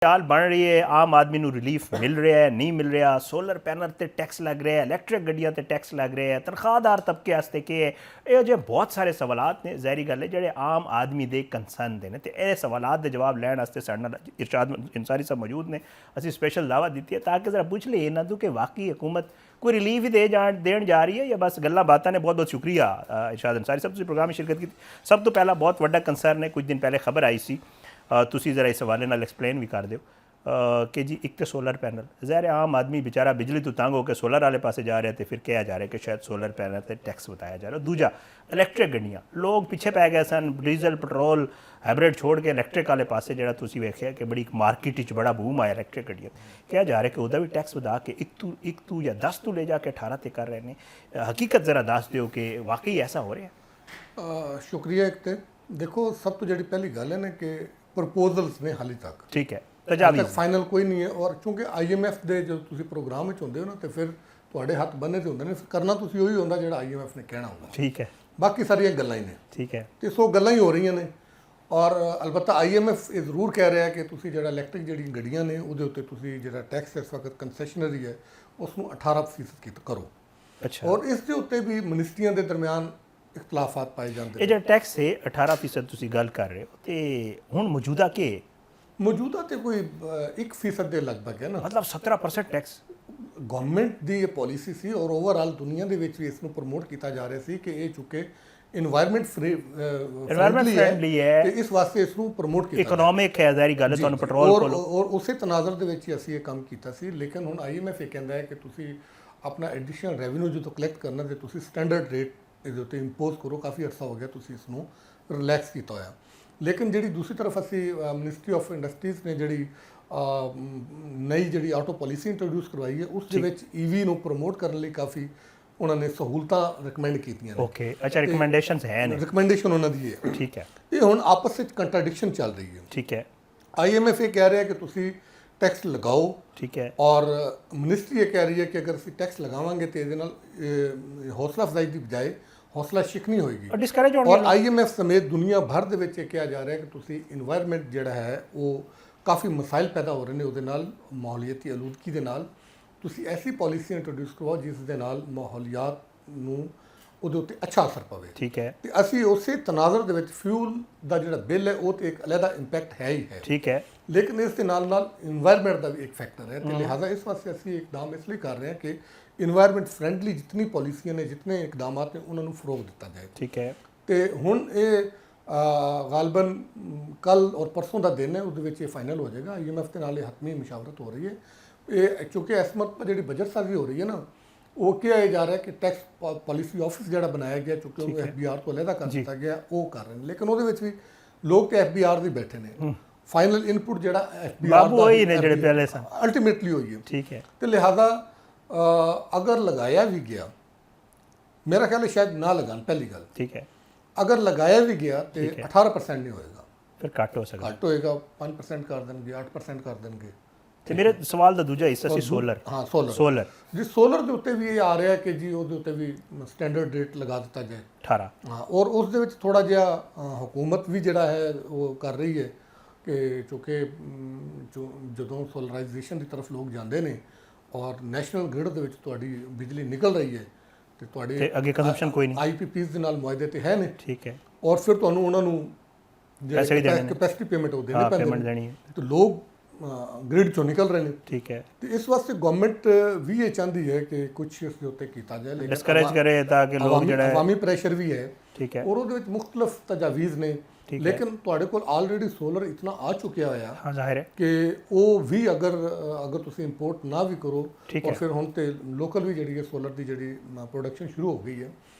चाल बन रही है, आम आदमी ਨੂੰ ਰਿਲੀਫ ਮਿਲ ਰਿਹਾ ਹੈ ਨਹੀਂ ਮਿਲ ਰਿਹਾ, ਸੋਲਰ ਪੈਨਲ ਤੇ ਟੈਕਸ ਲੱਗ ਰਿਹਾ ਹੈ, ਇਲੈਕਟ੍ਰਿਕ ਗੱਡੀਆਂ ਤੇ ਟੈਕਸ ਲੱਗ ਰਿਹਾ ਹੈ, ਤਨਖਾਹਦਾਰ ਤਬਕੇ ਵਾਸਤੇ ਕੀ ਹੈ, ਇਹ ਜਿਹੇ ਬਹੁਤ ਸਾਰੇ ਸਵਾਲਾਤ ਨੇ ਜ਼ਾਹਿਰੀ ਗੱਲ ਹੈ ਜਿਹੜੇ ਆਮ ਆਦਮੀ ਦੇ ਕੰਸਰਨ ਦੇ ਨੇ ਤੇ ਇਹ ਸਵਾਲਾਤ ਦੇ ਜਵਾਬ ਲੈਣ ਵਾਸਤੇ ਸਾਡੇ ਨਾਲ ਇਰਸ਼ਾਦ ਅੰਸਾਰੀ ਸਾਹਿਬ ਮੌਜੂਦ ਨੇ। ਅਸੀਂ ਸਪੈਸ਼ਲ ਦਾਅਵਤ ਦਿੱਤੀ ਹੈ ਤਾਂ ਕਿ ਜ਼ਰਾ ਪੁੱਛ ਲਈਏ ਇਹਨਾਂ ਤੋਂ ਕਿ ਵਾਕਈ हुकूमत कोई रिलीफ ही देन जा रही है या बस गल्लां बातां ने। बहुत बहुत शुक्रिया इरशाद अंसारी साहब, तुसीं प्रोग्राम में शिरकत की। सब तो पहला बहुत वड्डा कंसर्न है, कुछ दिन पहले खबर आई सी, तुसीं जरा इस हवाले नाल एक्सप्लेन भी कर दिओ कि जी एक तो सोलर पैनल ज़ाहिर आम आदमी बेचारा बिजली तो तंग होकर सोलर वाले पासे जा रहे थे, फिर कहा जा रहा है कि शायद सोलर पैनल से टैक्स बताया जा रहा है। दूजा इलैक्ट्रिक गड्डियाँ, लोग पीछे पै गए सन, डीजल पेट्रोल हाइब्रिड छोड़ के इलैक्ट्रिक वाले पासे जो तुसीं वेखिया कि बड़ी मार्केट बड़ा बूम आया इलैक्ट्रिक गड्डियाँ। कहा जा रहा है कि वह भी टैक्स बढ़ा के एक तू या 10 तू ले जाके 18 तक कर रहे हैं। हकीकत ज़रा दस दिओ कि वाकई ऐसा हो रहा है? शुक्रिया। एक तो देखो, सब तो जी पहली गल है ना कि प्रपोजल्स ने हाली तक ठीक है तक फाइनल कोई नहीं है। और चूँकि IMF के जो तुम प्रोग्राम होंगे हो ना, तो फिर थोड़े हथ बने तो होंगे ने, करना तो ही होंगे जो IMF ने कहना होगा। ठीक है, बाकी सारिया गल्लां ही ने। ठीक है, तो सो गल्लां ही हो रही ने। और अलबत्ता IMF ये जरूर कह रहा है कि तुम जो इलैक्ट्रिक जी गड्डियाँ ने वो जो टैक्स इस वक्त कंसैशनरी है उसनों 18% करो। अच्छा, और इसके उत्ते भी मिनिस्ट्रियों के दरम्यान इख्तलाफात पाए जाते हैं। ये जो टैक्स है 18% तुसीं गल कर रहे हो तो हुण मौजूदा के मौजूदा तो कोई 1% के लगभग है ना, मतलब 17% टैक्स गवर्नमेंट की ये पॉलिसी सी। और ओवरऑल दुनिया के भी इसको प्रमोट किया जा रहा है कि ये चूँकि इन्वायरमेंट फ्रेंडली है तो इस वास्ते इसको प्रमोट किया, इकोनॉमिक है ज़ाहिर गल है, तुहानूं पेट्रोल और उस तनाजर के असीं ये काम किया सी। लेकिन हुण IMF ये कहता है कि तुसीं अपना एडिशनल रेवन्यू जो कलैक्ट करना तो तुसीं स्टैंडर्ड रेट इहदे उत्ते इंपोज करो। काफ़ी अरसा हो गया तुसीं इसनूं रिलैक्स किया होया। लेकिन जी दूसरी तरफ असी मिनिस्ट्री ऑफ इंडस्ट्रीज़ ने जी नई जी ऑटो पॉलिसी इंट्रोड्यूस करवाई है, उस EV ਨੂੰ प्रमोट करने ਲਈ काफ़ी उन्होंने सहूलतां रिकमेंड कीतियां ने। ओके, अच्छा, रिकमेंडेशंस है ने, रिकमेंडेशन उन्होंने दी है। ठीक है, ये हुण आपस में कंट्राडिक्शन चल रही है। ठीक है, IMF ये कह रहा है कि तुसीं टैक्स लगाओ, ठीक है, और मिनिस्ट्री ये कह रही है कि अगर असीं टैक्स लगावांगे तो इहदे नाल हौसला अफजाई की बजाय हौसला शिकनी होएगी और डिस्करेज और IMF समेत दुनिया भर दे विच कहा जा रहा है कि तुसीं इन्वायरमेंट जिहड़ा है वो काफ़ी मसाइल पैदा हो रहे हैं, उहदे नाल माहौलियाती आलूदगी दे नाल तुसीं ऐसी पॉलिसी इंट्रोड्यूस करवाओ जिस दे नाल माहौलियात नूं उहदे उत्ते अच्छा असर पवे। ठीक है, ते असीं उसे तनाज़र दे विच फ्यूल दा जिहड़ा बिल है वो तो एक अलहदा इंपैक्ट है ही है, ठीक है, लेकिन इस दे नाल इन्वायरमेंट का भी एक फैक्टर है। तो लिहाजा इस वास्ते असीं इकदाम इसलिए कर रहे हैं कि इन्वायरमेंट फ्रेंडली जितनी पॉलिसियां ने, जितने इकदाम ने, उन्होंने फरोग दिता जाए। ठीक है, तो हुण ये गालबन कल और परसों का दिन है, उस फाइनल हो जाएगा। IMF के नाल हतमी मुशावरत हो रही है। ये चूँकि इस मत जी बजट साजी हो रही है ना, वो क्या जा रहा है कि टैक्स पॉलिसी ऑफिस जो बनाया गया, चूँकि वो FBR तो अलहदा कर दिया गया, वो कर रहे हैं। लेकिन वो भी लोग तो FBR के बैठे ने, फाइनल इनपुट जो FBR अल्टीमेटली हुई है। ठीक है, तो लिहाजा अगर लगाया भी गया, मेरा ख्याल है शायद ना लगान, पहली गल। ठीक है, अगर लगाया भी गया तो 18% नहीं होएगा, फिर घट हो सकता, घट होएगा, 5% कर देंगे, 8% कर देंगे। तो मेरे सवाल का दूजा हिस्सा सी सोलर। हाँ, सोलर जी, सोलर के उत्ते भी ये आ रहा है कि जी उसके उत्ते भी स्टैंडर्ड रेट लगा दिता जाए 18। हाँ, और उस दे विच थोड़ा जिहा हुकूमत भी जिहड़ा है वो कर रही है कि चूँकि जदों सोलराइजेशन की तरफ लोग जाते हैं और नैशनल ग्रिड दे विच तुहाडी बिजली निकल रही है तो तुहाडे अगे कंजम्पशन कोई नहीं, IPPs दे नाल मुआहदे ते है ने। ठीक है, और फिर तुहानूं उन्हां नूं कैपेसिटी पेमेंट हो देनी पैंदी है, तो लोग ग्रिड चों निकल रहे हैं। ठीक है, तो इस वास्ते गवर्नमेंट भी ये चाहती है कि कुछ इस उत्ते कीता जाए, लेकिन डिस्करेज करे ताकि लोग जिहड़ा अवामी प्रेशर भी है। ठीक है, और उहदे विच मुख्तलिफ तजावीज़ ने, लेकिन तुहाडे कोल ऑलरेडी सोलर इतना आ चुकिया होया, हाँ, जाहिर है कि वो भी अगर तुसीं इंपोर्ट ना भी करो, और फिर हुण ते लोकल भी जिहड़ी है सोलर की जिहड़ी प्रोडक्शन शुरू हो गई है,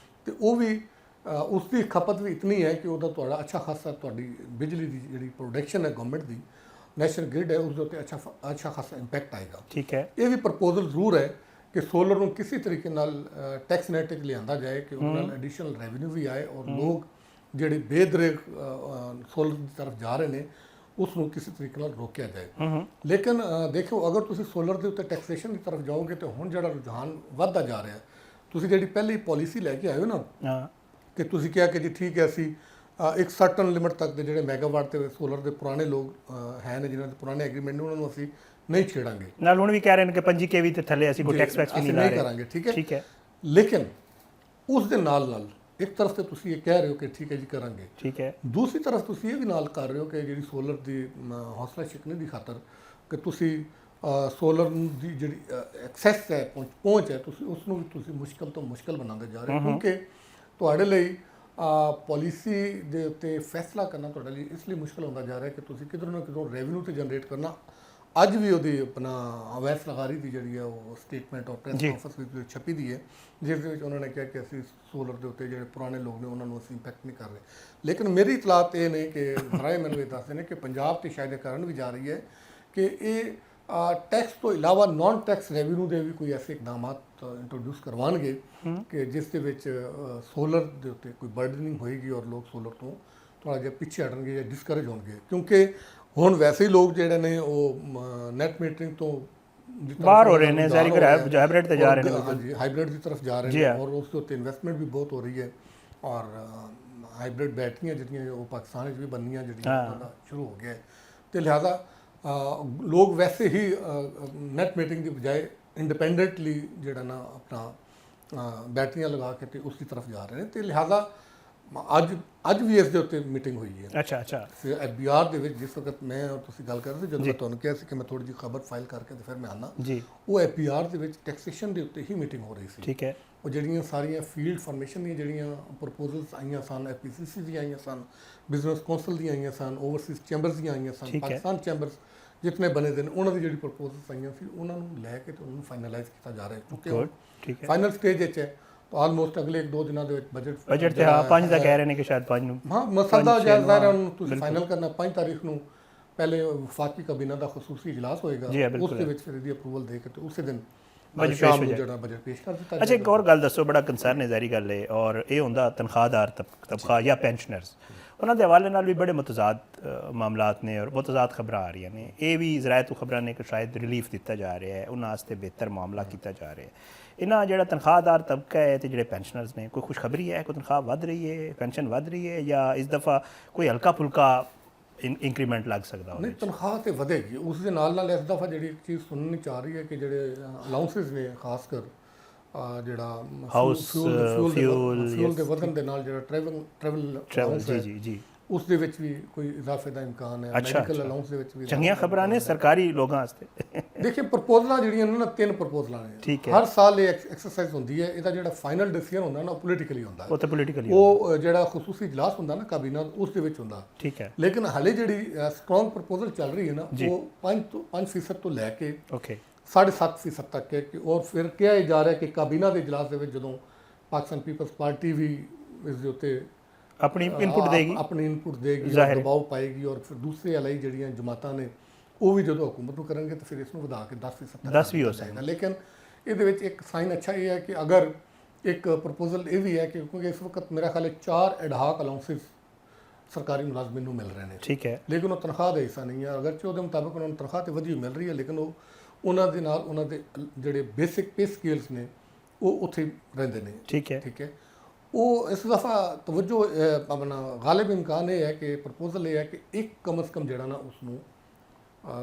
तो वो भी उसकी खपत भी इतनी है कि उहदा तुहाडा अच्छा खासा तुहाडी बिजली की जिहड़ी प्रोडक्शन है गवर्नमेंट की, नैशनल ग्रिड है, उसके अच्छा खासा इंपैक्ट आएगा। ठीक है, ये भी प्रपोजल जरूर है कि सोलर को किसी तरीके नाल टैक्स नेट लिया जाए कि उन्होंने एडिशनल रेवन्यू भी आए और लोग ਜਿਹੜੇ बेदरेक सोलर की तरफ जा रहे हैं उसनों किसी तरीके नाल रोकया जाए। लेकिन देखो, अगर तुसीं सोलर के उत्ते टैक्सेशन की तरफ जाओगे तो हुण जिहड़ा रुझान वधदा जा रहा है, तुसीं जिहड़ी पहली पॉलिसी लैके आए हो ना कि तुसीं कहा कि जी ठीक है असीं ਇੱਕ ਸਰਟਨ ਲਿਮਿਟ ਤੱਕ ਦੇ ਜਿਹੜੇ ਮੈਗਾਵਾਟ ਤੇ ਸੋਲਰ ਦੇ ਪੁਰਾਣੇ ਲੋਕ ਹੈ ਨੇ, ਜਿਨ੍ਹਾਂ ਦੇ ਪੁਰਾਣੇ ਐਗਰੀਮੈਂਟ ਨੇ, ਉਹਨਾਂ ਨੂੰ ਅਸੀਂ ਨਹੀਂ ਛੇੜਾਂਗੇ। ਨਾਲ ਹੁਣ ਵੀ ਕਹਿ ਰਹੇ ਨੇ ਕਿ 25 kV ਤੇ ਥੱਲੇ ਅਸੀਂ ਕੋਈ ਟੈਕਸ ਵੈਕਸ ਵੀ ਨਹੀਂ ਲਾ ਰਹੇ, ਕਰਾਂਗੇ। ਠੀਕ ਹੈ। ਲੇਕਿਨ ਉਸ ਦੇ ਨਾਲ ਇੱਕ ਤਰਫ ਤੇ ਤੁਸੀਂ ਇਹ ਕਹਿ ਰਹੇ ਹੋ ਕਿ ਠੀਕ ਹੈ ਜੀ ਕਰਾਂਗੇ, ਠੀਕ ਹੈ, ਦੂਸਰੀ ਦੂਸਰੀ ਤਰਫ ਤੁਸੀਂ ਇਹ ਵੀ ਨਾਲ ਕਰ ਰਹੇ ਹੋ ਕਿ ਜਿਹੜੀ ਸੋਲਰ ਦੀ ਹੌਸਲਾ ਸ਼ਿਕਨੇ ਦੀ ਖਾਤਰ ਕਿ ਤੁਸੀਂ ਸੋਲਰ ਦੀ ਜਿਹੜੀ ਐਕਸੈਸ ਹੈ, ਪਹੁੰਚ ਹੈ, ਤੁਸੀਂ ਉਸ ਨੂੰ ਵੀ ਤੁਸੀਂ ਮੁਸ਼ਕਲ ਤੋਂ ਮੁਸ਼ਕਲ ਬਣਾਉਂਦੇ ਜਾ ਰਹੇ ਹੋ, ਕਿਉਂਕਿ ਤੁਹਾਡੇ ਲਈ ਪਾਲਿਸੀ ਦੇ ਉੱਤੇ ਫੈਸਲਾ ਕਰਨਾ ਤੁਹਾਡੇ ਲਈ ਇਸ ਲਈ ਮੁਸ਼ਕਲ ਹੁੰਦਾ ਜਾ ਰਿਹਾ ਕਿ ਤੁਸੀਂ ਕਿਧਰੋਂ ਨਾ ਕਿਧਰੋਂ ਰੈਵਨਿਊ ਤੇ ਜਨਰੇਟ ਕਰਨਾ। ਅੱਜ ਵੀ ਉਹਦੀ ਆਪਣਾ ਅਵੈਸ ਲਗਾਰੀ ਦੀ ਜਿਹੜੀ ਹੈ ਉਹ ਸਟੇਟਮੈਂਟ ਔਰ ਪ੍ਰੈਸ ਕਾਨਫਰੰਸ ਵਿੱਚ ਛਪੀ ਦੀ ਹੈ, ਜਿਸ ਦੇ ਵਿੱਚ ਉਹਨਾਂ ਨੇ ਕਿਹਾ ਕਿ ਅਸੀਂ ਸੋਲਰ ਦੇ ਉੱਤੇ ਜਿਹੜੇ ਪੁਰਾਣੇ ਲੋਕ ਨੇ ਉਹਨਾਂ ਨੂੰ ਅਸੀਂ ਇੰਪੈਕਟ ਨਹੀਂ ਕਰ ਰਹੇ। ਲੇਕਿਨ ਮੇਰੀ ਇਤਲਾਤ ਇਹ ਨੇ ਕਿ ਰਾਏ ਮੈਨੂੰ ਇਹ ਦੱਸਦੇ ਨੇ ਕਿ ਪੰਜਾਬ ਤੇ ਸ਼ਾਇਦ ਇਹ ਕਾਰਨ ਵੀ ਜਾ ਰਹੀ ਹੈ ਕਿ ਇਹ ਟੈਕਸ ਤੋਂ ਇਲਾਵਾ ਨਾਨ ਟੈਕਸ ਰੈਵਨਿਊ ਦੇ ਵੀ ਕੋਈ ਐਸੇ ਇਕਦਾਮਾਤ ਇੰਟਰੋਡਿਊਸ ਕਰਵਾਉਣਗੇ ਕਿ ਜਿਸ ਦੇ ਵਿੱਚ ਸੋਲਰ ਦੇ ਉੱਤੇ ਕੋਈ ਬਰਡਨਿੰਗ ਹੋਏਗੀ ਔਰ ਲੋਕ ਸੋਲਰ ਤੋਂ ਥੋੜ੍ਹਾ ਜਿਹਾ ਪਿੱਛੇ ਹਟਣਗੇ ਜਾਂ ਡਿਸਕਰੇਜ ਹੋਣਗੇ, ਕਿਉਂਕਿ ਹੁਣ ਵੈਸੇ ਹੀ ਲੋਕ ਜਿਹੜੇ ਨੇ ਉਹ ਨੈਟ ਮੀਟਰਿੰਗ ਤੋਂ ਬਾਹਰ ਹੋ ਰਹੇ ਨੇ, ਹਾਈਬ੍ਰਿਡ ਤੇ ਜਾ ਰਹੇ ਨੇ। ਹਾਂਜੀ, ਹਾਈਬ੍ਰਿਡ ਦੀ ਤਰਫ ਜਾ ਰਹੇ ਨੇ ਔਰ ਉਸ ਦੇ ਉੱਤੇ ਇਨਵੈਸਟਮੈਂਟ ਵੀ ਬਹੁਤ ਹੋ ਰਹੀ ਹੈ ਔਰ ਹਾਈਬ੍ਰਿਡ ਬੈਟਰੀਆਂ ਜਿਹੜੀਆਂ ਉਹ ਪਾਕਿਸਤਾਨ ਵਿੱਚ ਵੀ ਬਣਨੀਆਂ ਜਿਹੜੀਆਂ ਸ਼ੁਰੂ ਹੋ ਗਿਆ ਤੇ ਲਿਹਾਜ਼ਾ ਲੋਕ ਵੈਸੇ ਹੀ ਨੈਟ ਮੀਟਿੰਗ ਦੀ ਬਜਾਏ ਇੰਡੀਪੈਂਡੈਂਟਲੀ ਜਿਹੜਾ ਨਾ ਆਪਣਾ ਬੈਟਰੀਆਂ ਲਗਾ ਕੇ ਤੇ ਉਸ ਦੀ ਤਰਫ ਜਾ ਰਹੇ ਨੇ ਤੇ ਲਿਹਾਜ਼ਾ ਅੱਜ ਵੀ ਇਸ ਦੇ ਉੱਤੇ ਮੀਟਿੰਗ ਹੋਈ ਹੈ। ਅੱਛਾ FBR ਦੇ ਵਿੱਚ ਜਿਸ ਵਕਤ ਮੈਂ ਤੁਸੀਂ ਗੱਲ ਕਰ ਰਹੇ ਸੀ, ਜਦੋਂ ਮੈਂ ਤੁਹਾਨੂੰ ਕਿਹਾ ਸੀ ਕਿ ਮੈਂ ਥੋੜੀ ਜਿਹੀ ਖਬਰ ਫਾਈਲ ਕਰਕੇ ਤੇ ਫਿਰ ਮੈਂ ਆਉਣਾ ਜੀ, ਉਹ FBR ਦੇ ਵਿੱਚ ਟੈਕਸੇਸ਼ਨ ਦੇ ਉੱਤੇ ਹੀ ਮੀਟਿੰਗ ਹੋ ਰਹੀ ਸੀ। ਠੀਕ ਹੈ। ਉਹ ਜਿਹੜੀਆਂ ਸਾਰੀਆਂ ਫੀਲਡ ਫਾਰਮੇਸ਼ਨ ਦੀਆਂ ਜਿਹੜੀਆਂ ਪ੍ਰਪੋਜ਼ਲਸ ਆਈਆਂ ਸਨ, FPCC ਦੀਆਂ ਆਈਆਂ ਸਨ, ਬਿਜ਼ਨਸ ਕੌਂਸਲ ਦੀਆਂ ਆਈਆਂ ਸਨ, ਓਵਰਸੀਜ਼ ਚੈਂਬਰਸ ਦੀਆਂ ਆਈਆਂ ਸਨ, ਪਾਕਿਸਤਾਨ ਚੈਂਬਰਸ ਜਿਤਨੇ ਬਣੇ ਦੇ ਨੇ ਉਹਨਾਂ ਦੀ ਜਿਹੜੀ ਪ੍ਰਪੋਜ਼ਲਸ ਆਈਆਂ ਸੀ ਉਹਨਾਂ ਨੂੰ ਲੈ ਕੇ ਤੇ ਉਹਨੂੰ ਫਾਈਨਲਾਈਜ਼ ਕੀਤਾ ਜਾ ਰਿਹਾ ਹੈ, ਕਿਉਂਕਿ ਫਾਈਨਲ ਸਟੇਜ ਵਿੱਚ ਹੈ। ਆਲਮੋਸਟ ਅਗਲੇ 1-2 ਦਿਨਾਂ ਦੇ ਵਿੱਚ ਬਜਟ ਤੇ 5 ਦਾ ਕਹਿ ਰਹੇ ਨੇ ਕਿ ਸ਼ਾਇਦ 5 ਨੂੰ ਮਸਲਾ ਜਾਇਜ਼ਾ ਹੈ, ਉਹਨੂੰ ਤੁਸੀਂ ਫਾਈਨਲ ਕਰਨਾ। 5 ਤਾਰੀਖ ਨੂੰ ਪਹਿਲੇ ਵਫਾਕੀ ਕਬੀਨਾ ਦਾ ਖਸੂਸੀ ਇਜਲਾਸ ਹੋਏਗਾ, ਉਸ ਦੇ ਵਿੱਚ ਫਿਰ ਇਹਦੀ ਅਪਰੂਵਲ ਦੇ ਕੇ ਤੇ ਉਸੇ ਦਿਨ ਸ਼ਾਮ ਨੂੰ ਜਿਹੜਾ ਬਜਟ ਪੇਸ਼ ਕਰ ਦਿੱਤਾ। ਅੱਛਾ, ਇੱਕ ਹੋਰ ਗੱਲ ਦੱਸੋ, ਬੜਾ ਕੰਸਰਨ ਹੈ ਜ਼ਾਹਿਰੀ ਗੱਲ ਹੈ, ਔਰ ਇਹ ਹੁੰਦਾ ਤਨਖਾਹਦਾਰ ਤਬਕਾ ਜਾਂ ਪੈਨਸ਼ਨਰਸ, ਉਹਨਾਂ ਦੇ ਹਵਾਲੇ ਨਾਲ ਵੀ ਬੜੇ ਮੁਤਜ਼ਾਦ ਮਾਮਲਾਤ ਨੇ ਔਰ ਮੁਤਜ਼ਾਦ ਖਬਰਾਂ ਆ ਰਹੀਆਂ ਨੇ। ਇਹ ਵੀ ਜ਼ਰਾਇਤ ਤੋਂ ਖਬਰਾਂ ਨੇ ਕਿ ਸ਼ਾਇਦ ਰਿਲੀਫ ਦਿੱਤਾ ਜਾ ਰਿਹਾ ਹੈ, ਉਹਨਾਂ ਵਾਸਤੇ ਬਿਹਤਰ ਮਾਮਲਾ ਕੀਤਾ ਜਾ ਰਿਹਾ ਹੈ। ਇਹਨਾਂ ਜਿਹੜਾ ਤਨਖਾਹਦਾਰ ਤਬਕਾ ਹੈ ਤੇ ਜਿਹੜੇ ਪੈਨਸ਼ਨਰਸ ਨੇ, ਕੋਈ ਖੁਸ਼ਖਬਰੀ ਹੈ, ਕੋਈ ਤਨਖਾਹ ਵੱਧ ਰਹੀ ਹੈ, ਪੈਨਸ਼ਨ ਵੱਧ ਰਹੀ ਹੈ, ਜਾਂ ਇਸ ਦਫਾ ਕੋਈ ਹਲਕਾ ਫੁਲਕਾ ਇੰਕਰੀਮੈਂਟ ਲੱਗ ਸਕਦਾ? ਨਹੀਂ, ਤਨਖਾਹ ਤੇ ਵਧੇਗੀ। ਉਸ ਦੇ ਨਾਲ ਇਸ ਦਫਾ ਜਿਹੜੀ ਚੀਜ਼ ਸੁਣਨ ਚ ਆ ਰਹੀ ਹੈ ਕਿ ਜਿਹੜੇ ਅਲਾਉਂਸਸ ਨੇ, ਖਾਸ ਕਰ ਜਿਹੜਾ ਫਿਊਲ ਦੇ ਵਧਣ ਦੇ ਨਾਲ ਜਿਹੜਾ ਟਰੈਵਲ ਜੀ ਉਸ ਦੇ ਵਿੱਚ ਵੀ ਕੋਈ ਇਜ਼ਾਫੇ ਦਾ ਇਮਕਾਨ ਹੈ। ਮੈਡੀਕਲ ਅਲਾਉਂਸ ਦੇ ਵਿੱਚ ਵੀ ਚੰਗੀਆਂ ਖਬਰਾਂ ਨੇ ਸਰਕਾਰੀ ਲੋਕਾਂ ਵਾਸਤੇ। ਦੇਖਿਏ, ਪ੍ਰਪੋਜ਼ਲਾਂ ਜਿਹੜੀਆਂ ਨੇ ਨਾ, 3 ਪ੍ਰਪੋਜ਼ਲਾਂ ਨੇ, ਹਰ ਸਾਲ ਇਹ ਐਕਸਰਸਾਈਜ਼ ਹੁੰਦੀ ਹੈ। ਇਹਦਾ ਜਿਹੜਾ ਫਾਈਨਲ ਡਿਸੀਜਨ ਹੁੰਦਾ ਨਾ, ਉਹ ਪੋਲੀਟੀਕਲੀ ਹੁੰਦਾ ਹੈ। ਉਹ ਜਿਹੜਾ ਖਸੂਸੀ ਇਜਲਾਸ ਹੁੰਦਾ ਨਾ ਕਾਬੀਨਾ, ਉਸ ਦੇ ਵਿੱਚ ਹੁੰਦਾ। ਠੀਕ ਹੈ। ਲੇਕਿਨ ਹਾਲੇ ਜਿਹੜੀ ਸਟਰੋਂਗ ਪ੍ਰਪੋਜ਼ਲ ਚੱਲ ਰਹੀ ਹੈ ਨਾ, ਉਹ 5% ਤੋਂ ਲੈ ਕੇ 7.5% ਤੱਕ ਹੈ। ਔਰ ਫਿਰ ਕਿਹਾ ਜਾ ਰਿਹਾ ਕਿ ਕਾਬੀਨਾ ਦੇ ਇਜਲਾਸ ਦੇ ਵਿੱਚ ਜਦੋਂ ਪਾਕਿਸਤਾਨ ਪੀਪਲਸ ਪਾਰਟੀ ਵੀ ਇਸ ਦੇ ਉੱਤੇ ਆਪਣੀ ਇਨਪੁਟ ਦੇਗੀ, ਦਬਾਅ ਪਾਏਗੀ, ਔਰ ਫਿਰ ਦੂਸਰੇ ਅਲਾਈ ਜਿਹੜੀਆਂ ਜਮਾਤਾਂ ਨੇ ਉਹ ਵੀ ਜਦੋਂ ਹੁਕੂਮਤ ਨੂੰ ਕਰਨਗੇ ਤਾਂ ਫਿਰ ਇਸ ਨੂੰ ਵਧਾ ਕੇ 10% ਵੀ ਹੋ ਸਕਦਾ। ਲੇਕਿਨ ਇਹਦੇ ਵਿੱਚ ਇੱਕ ਸਾਈਨ ਅੱਛਾ ਇਹ ਹੈ ਕਿ ਅਗਰ ਇੱਕ ਪ੍ਰਪੋਜ਼ਲ ਇਹ ਵੀ ਹੈ ਕਿ ਕਿਉਂਕਿ ਇਸ ਵਕਤ ਮੇਰਾ ਖਿਆਲ ਹੈ 4 ਐਡਹਾਕ ਅਲਾਉਂਸਿਸ ਸਰਕਾਰੀ ਮੁਲਾਜ਼ਮਾਂ ਨੂੰ ਮਿਲ ਰਹੇ ਨੇ। ਠੀਕ ਹੈ। ਲੇਕਿਨ ਉਹ ਤਨਖਾਹ ਦਾ ਹਿੱਸਾ ਨਹੀਂ ਹੈ। ਅਗਰਚੇ ਉਹਦੇ ਮੁਤਾਬਕ ਉਹਨਾਂ ਨੂੰ ਤਨਖਾਹ ਤੇ ਵਧੀ ਮਿਲ ਰਹੀ ਹੈ, ਲੇਕਿਨ ਉਹ ਉਹਨਾਂ ਦੇ ਨਾਲ ਉਹਨਾਂ ਦੇ ਜਿਹੜੇ ਬੇਸਿਕ ਪੇ ਸਕੇਲਸ ਨੇ ਉਹ ਉੱਥੇ ਰਹਿੰਦੇ ਨੇ। ਠੀਕ ਹੈ। ਉਹ ਇਸ ਦਫਾ ਤਵੱਜੋ ਆਪਣਾ ਗਾਲਿਬ ਇਮਕਾਨ ਇਹ ਹੈ ਕਿ ਪ੍ਰਪੋਜ਼ਲ ਇਹ ਹੈ ਕਿ ਇੱਕ ਕਮ ਅਜ਼ ਕਮ ਜਿਹੜਾ ਨਾ ਉਸ ਨੂੰ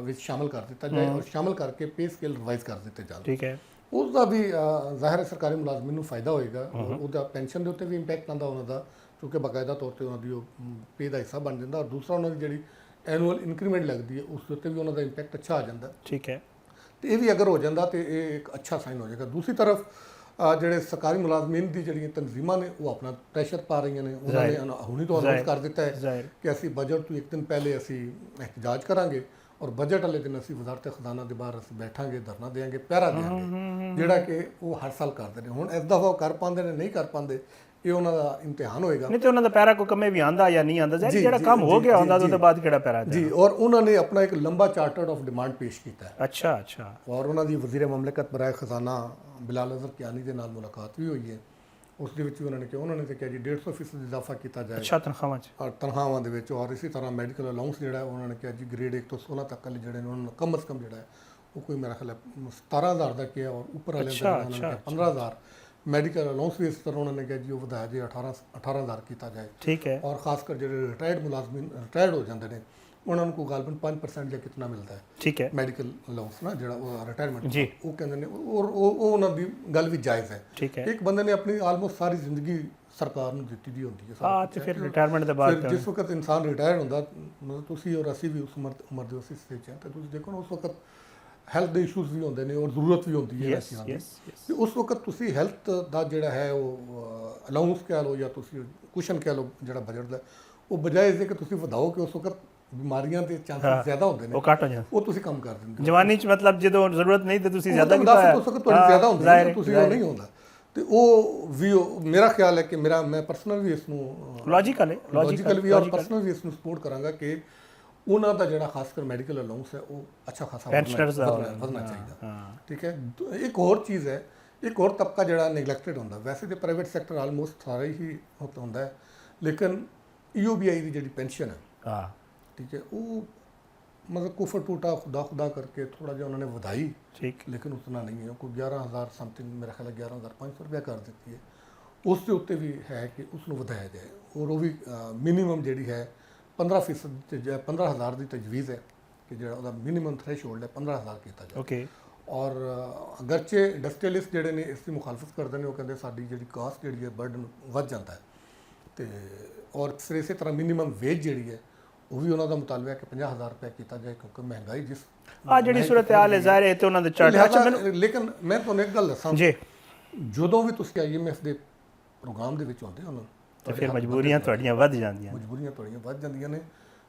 ਵਿੱਚ ਸ਼ਾਮਲ ਕਰ ਦਿੱਤਾ ਜਾਏ ਔਰ ਸ਼ਾਮਲ ਕਰਕੇ ਪੇ ਸਕੇਲ ਰਿਵਾਈਜ਼ ਕਰ ਦਿੱਤੇ ਜਾਣ। ਠੀਕ ਹੈ। ਉਸ ਦਾ ਵੀ ਜ਼ਾਹਿਰ ਹੈ ਸਰਕਾਰੀ ਮੁਲਾਜ਼ਮਾਂ ਨੂੰ ਫਾਇਦਾ ਹੋਏਗਾ। ਉਹਦਾ ਪੈਨਸ਼ਨ ਦੇ ਉੱਤੇ ਵੀ ਇੰਪੈਕਟ ਆਉਂਦਾ ਉਹਨਾਂ ਦਾ, ਕਿਉਂਕਿ ਬਾਕਾਇਦਾ ਤੌਰ ਤੇ ਉਹਨਾਂ ਦੀ ਉਹ ਪੇ ਦਾ ਹਿੱਸਾ ਬਣ ਜਾਂਦਾ। ਔਰ ਦੂਸਰਾ ਉਹਨਾਂ ਦੀ ਜਿਹੜੀ ਐਨੂਅਲ ਇਨਕਰੀਮੈਂਟ ਲੱਗਦੀ ਹੈ ਉਸ ਦੇ ਉੱਤੇ ਵੀ ਉਹਨਾਂ ਦਾ ਇੰਪੈਕਟ ਅੱਛਾ ਆ ਜਾਂਦਾ। ਠੀਕ ਹੈ। ਤੇ ਇਹ ਵੀ ਅਗਰ ਹੋ ਜਾਂਦਾ ਤੇ ਇਹ ਇੱਕ ਅੱਛਾ ਸਾਈਨ ਹੋ ਜਾਏਗਾ। ਦੂਸਰੀ ਤਰਫ ਜਿਹੜੇ ਸਰਕਾਰੀ ਮੁਲਾਜ਼ਮੀਨ ਦੀ ਜਿਹੜੀਆਂ ਤਨਜ਼ੀਮਾਂ ਨੇ ਉਹ ਆਪਣਾ ਪ੍ਰੈਸ਼ਰ ਪਾ ਰਹੀਆਂ ਨੇ। ਉਹਨਾਂ ਨੇ ਹੁਣੀ ਤੋਂ ਅਨਾਉਂਸ ਕਰ ਦਿੱਤਾ ਹੈ ਕਿ ਅਸੀਂ ਬਜਟ ਤੋਂ 1 ਦਿਨ ਪਹਿਲੇ ਅਸੀਂ ਇhtਜਾਜ ਕਰਾਂਗੇ ਔਰ ਬਜਟ ਵਾਲੇ ਦਿਨ ਅਸੀਂ ਵਜ਼ਾਰਤ ਖਜ਼ਾਨਾ ਦੇ ਬਾਹਰ ਅਸੀਂ ਬੈਠਾਂਗੇ, ਧਰਨਾ ਦੇਵਾਂਗੇ, ਪਹਿਰਾ ਦੇਵਾਂਗੇ, ਜਿਹੜਾ ਕਿ ਉਹ ਹਰ ਸਾਲ ਕਰਦੇ ਨੇ। ਹੁਣ ਇਸ ਦਫਾ ਉਹ ਕਰ ਪਾਉਂਦੇ ਨੇ, ਨਹੀਂ ਕਰ ਪਾਉਂਦੇ, ਇਹ ਉਹਨਾਂ ਦਾ ਇਮਤਿਹਾਨ ਹੋਏਗਾ। ਨਹੀਂ ਤੇ ਉਹਨਾਂ ਦਾ ਪੈਰਾ ਕੋਈ ਕੰਮੇ ਵੀ ਆਂਦਾ ਜਾਂ ਨਹੀਂ ਆਂਦਾ, ਜਿਹੜਾ ਕੰਮ ਹੋ ਗਿਆ ਹੁੰਦਾ ਉਹਦੇ ਬਾਅਦ ਕਿਹੜਾ ਪੈਰਾ ਜੀ। ਔਰ ਉਹਨਾਂ ਨੇ ਆਪਣਾ ਇੱਕ ਲੰਬਾ ਚਾਰਟਰ ਆਫ ਡਿਮਾਂਡ ਪੇਸ਼ ਕੀਤਾ ਹੈ। ਅੱਛਾ। ਔਰ ਉਹਨਾਂ ਦੀ ਵਜ਼ੀਰ ਮਮਲਕਤ ਬਰਾਏ ਖਜ਼ਾਨਾ ਬਿਲਾਲ ਅਜ਼ਹਰ ਕਿਆਨੀ ਦੇ ਨਾਲ ਮੁਲਾਕਾਤ ਵੀ ਹੋਈ ਹੈ। ਉਸ ਦੇ ਵਿੱਚ ਵੀ ਉਹਨਾਂ ਨੇ ਕਿਹਾ, ਉਹਨਾਂ ਨੇ ਤਾਂ ਕਿਹਾ ਜੀ 150% ਇਜ਼ਾਫਾ ਕੀਤਾ ਜਾਏ। ਅੱਛਾ, ਤਨਖਾਹਾਂ ਦੇ ਵਿੱਚ। ਔਰ ਇਸੇ ਤਰ੍ਹਾਂ ਮੈਡੀਕਲ ਅਲਾਉਂਸ ਜਿਹੜਾ ਉਹਨਾਂ ਨੇ ਕਿਹਾ ਜੀ ਗ੍ਰੇਡ 1 ਤੋਂ 16 ਤੱਕ ਵਾਲੇ ਜਿਹੜੇ ਨੇ ਉਹਨਾਂ ਨੂੰ ਕਮ ਅਜ਼ ਕਮ ਜਿਹੜਾ ਹੈ ਉਹ ਕੋਈ ਮੇਰਾ ਖਿਆਲ 17,000 ਦਾ ਕਿਹਾ ਔਰ ਉੱਪਰ ਵਾਲੇ ਦਾ 15,000 ਮੈਡੀਕਲ ਅਲਾਉਂਸ ਵੀ ਇਸ ਤਰ੍ਹਾਂ ਉਹਨਾਂ ਨੇ ਕਿਹਾ ਜੀ ਉਹ ਵਧਾਇਆ ਜੇ 18000 ਕੀਤਾ ਜਾਏ। ਠੀਕ ਹੈ। ਔਰ ਖਾਸ ਕਰ ਜਿਹੜੇ ਰਿਟਾਇਰਡ ਮੁਲਾਜ਼ਮੀਨ ਰਿਟਾਇਰਡ ਹੋ ਜਾਂਦੇ ਨੇ ਉਹਨਾਂ ਨੂੰ ਕੋਈ ਗਾਲਬਨ 5% ਜਾਂ ਕਿਤਨਾ ਮਿਲਦਾ ਹੈ ਠੀਕ ਹੈ। ਮੈਡੀਕਲ ਅਲਾਉਂਸ ਨਾ ਜਿਹੜਾ ਉਹ ਰਿਟਾਇਰਮੈਂਟ ਜੀ। ਉਹ ਕਹਿੰਦੇ ਨੇ ਔਰ ਉਹ ਉਹਨਾਂ ਦੀ ਗੱਲ ਵੀ ਜਾਇਜ਼ ਹੈ। ਠੀਕ ਹੈ। ਇੱਕ ਬੰਦੇ ਨੇ ਆਪਣੀ ਆਲਮੋਸਟ ਸਾਰੀ ਜ਼ਿੰਦਗੀ ਸਰਕਾਰ ਨੂੰ ਦਿੱਤੀ ਦੀ ਹੁੰਦੀ ਹੈ। ਹਾਂ ਤੇ ਫਿਰ ਰਿਟਾਇਰਮੈਂਟ ਦੇ ਬਾਅਦ ਫਿਰ ਜਿਸ ਵਕਤ ਇਨਸਾਨ ਰਿਟਾਇਰ ਹੁੰਦਾ ਮਤਲਬ ਤੁਸੀਂ ਔਰ ਅਸੀਂ ਵੀ ਉਸ ਉਮਰ ਦੇ ਉਸੇ ਸਟੇਜ 'ਚ ਹਾਂ ਤਾਂ ਤੁਸੀਂ ਦੇਖੋ ਨਾ ਉਸ ਵਕਤ ਹੈਲਥ ਦੇ ਇਸ਼ੂਜ਼ ਵੀ ਹੁੰਦੇ ਨੇ ਔਰ ਜ਼ਰੂਰਤ ਵੀ ਹੁੰਦੀ ਹੈ ਯੈਸ ਚੀਜ਼ਾਂ ਦੀ। ਯੈਸ ਤੇ ਉਸ ਵਕਤ ਤੁਸੀਂ ਹੈਲਥ ਦਾ ਜਿਹੜਾ ਹੈ ਉਹ ਅਲਾਉਂਸ ਕਹਿ ਲਓ ਜਾਂ ਤੁਸੀਂ ਕੁਸ਼ਨ ਕਹਿ ਲਓ ਜਿਹੜਾ ਬਜਟ ਦਾ ਉਹ ਬਜਾਏ ਇਸ ਦੇ ਕਿ ਤੁਸੀਂ ਵਧਾਓ ਕਿ ਉਸ ਵਕਤ ਬਿਮਾਰੀਆਂ ਦੇ ਚਾਂਸਸ ਜ਼ਿਆਦਾ ਹੁੰਦੇ ਨੇ ਉਹ ਘੱਟ ਹੋ ਜਾਂਦਾ ਉਹ ਤੁਸੀਂ ਕੰਮ ਕਰ ਦਿੰਦੇ ਹੋ। ਜਵਾਨੀ ਚ ਮਤਲਬ ਜਦੋਂ ਜ਼ਰੂਰਤ ਨਹੀਂ ਤੇ ਤੁਸੀਂ ਜ਼ਿਆਦਾ ਕੀਤਾ ਹੈ ਉਸ ਵਕਤ ਤੁਹਾਡੀ ਜ਼ਿਆਦਾ ਹੁੰਦੀ ਹੈ ਤੁਸੀਂ ਉਹ ਨਹੀਂ ਹੁੰਦਾ ਤੇ ਉਹ ਵੀ ਮੇਰਾ ਖਿਆਲ ਹੈ ਕਿ ਮੈਂ ਪਰਸਨਲ ਵੀ ਇਸ ਨੂੰ ਲੌਜੀਕਲ ਵੀ ਔਰ ਪਰਸਨਲ ਵੀ ਇਸ ਨੂੰ ਸਪੋਰਟ ਕਰਾਂਗਾ ਕਿ ਉਹਨਾਂ ਦਾ ਜਿਹੜਾ ਖਾਸ ਕਰ ਮੈਡੀਕਲ ਅਲਾਉਂਸ ਹੈ ਉਹ ਅੱਛਾ ਖਾਸਾ ਵਧਣਾ ਚਾਹੀਦਾ। ਠੀਕ ਹੈ। ਇੱਕ ਹੋਰ ਚੀਜ਼ ਹੈ ਇੱਕ ਹੋਰ ਤਬਕਾ ਜਿਹੜਾ ਨੈਗਲੈਕਟਡ ਹੁੰਦਾ ਵੈਸੇ ਤੇ ਪ੍ਰਾਈਵੇਟ ਸੈਕਟਰ ਆਲਮੋਸਟ ਸਾਰਾ ਹੀ ਹੁੰਦਾ ਹੈ ਲੇਕਿਨ EOBI ਦੀ ਜਿਹੜੀ ਪੈਨਸ਼ਨ ਹੈ ਠੀਕ ਹੈ ਉਹ ਮਤਲਬ ਕੁਫਰ ਟੂਟਾ ਖੁਦਾ ਕਰਕੇ ਥੋੜਾ ਜਿਹਾ ਉਹਨਾਂ ਨੇ ਵਧਾਈ ਠੀਕ ਲੇਕਿਨ ਉਤਨਾ ਨਹੀਂ ਹੈ ਕੋਈ 11000 ਸਮਥਿੰਗ ਮੇਰਾ ਖਿਆਲ ਹੈ 11500 ਰੁਪਇਆ ਕਰ ਦਿੱਤੀ ਹੈ। ਉਸ ਦੇ ਉੱਤੇ ਵੀ ਹੈ ਕਿ ਉਸ ਨੂੰ ਵਧਾਇਆ ਜਾਏ ਔਰ ਉਹ ਵੀ ਮਿਨੀਮਮ ਜਿਹੜੀ ਹੈ 15% ਤੇ 15000 ਦੀ ਤਜਵੀਜ਼ ਹੈ ਕਿ ਜਿਹੜਾ ਉਹਦਾ ਮਿਨੀਮਮ ਥ੍ਰੈਸ਼ਹੋਲਡ ਹੈ 15000 ਕੀਤਾ ਜਾਏ। ਓਕੇ। ਔਰ ਅਗਰਚੇ ਇੰਡਸਟਰੀਅਲਿਸਟ ਜਿਹੜੇ ਨੇ ਇਸ ਦੀ ਮੁਖਾਲਫਤ ਕਰਦੇ ਨੇ ਉਹ ਕਹਿੰਦੇ ਸਾਡੀ ਜਿਹੜੀ ਕਾਸਟ ਜਿਹੜੀ ਹੈ ਬਰਡਨ ਵੱਧ ਜਾਂਦਾ ਹੈ ਤੇ ਔਰ ਫਿਰ ਇਸੇ ਤਰ੍ਹਾਂ ਮਿਨੀਮਮ ਵੇਜ ਜਿਹੜੀ ਹੈ ਉਹ ਵੀ ਉਹਨਾਂ ਦਾ ਮੁਤਾਲਬਾ ਹੈ ਕਿ 50000 ਰੁਪਏ ਕੀਤਾ ਜਾਏ ਕਿਉਂਕਿ ਮਹਿੰਗਾਈ ਜਿਸ ਜਿਹੜੀ ਸੂਰਤ ਹਾਲ ਹੈ ਜ਼ਾਹਿਰ ਹੈ ਤੇ ਉਹਨਾਂ ਦੇ ਚਾਰਟ ਲੇਕਿਨ ਮੈਂ ਤੁਹਾਨੂੰ ਇੱਕ ਗੱਲ ਦੱਸਾਂ ਜੀ ਜਦੋਂ ਵੀ ਤੁਸੀਂ IMF ਦੇ ਪ੍ਰੋਗਰਾਮ ਦੇ ਵਿੱਚ ਆਉਂਦੇ ਹੋ ਤਾਂ ਫਿਰ ਮਜਬੂਰੀਆਂ ਤੁਹਾਡੀਆਂ ਵੱਧ ਜਾਂਦੀਆਂ ਨੇ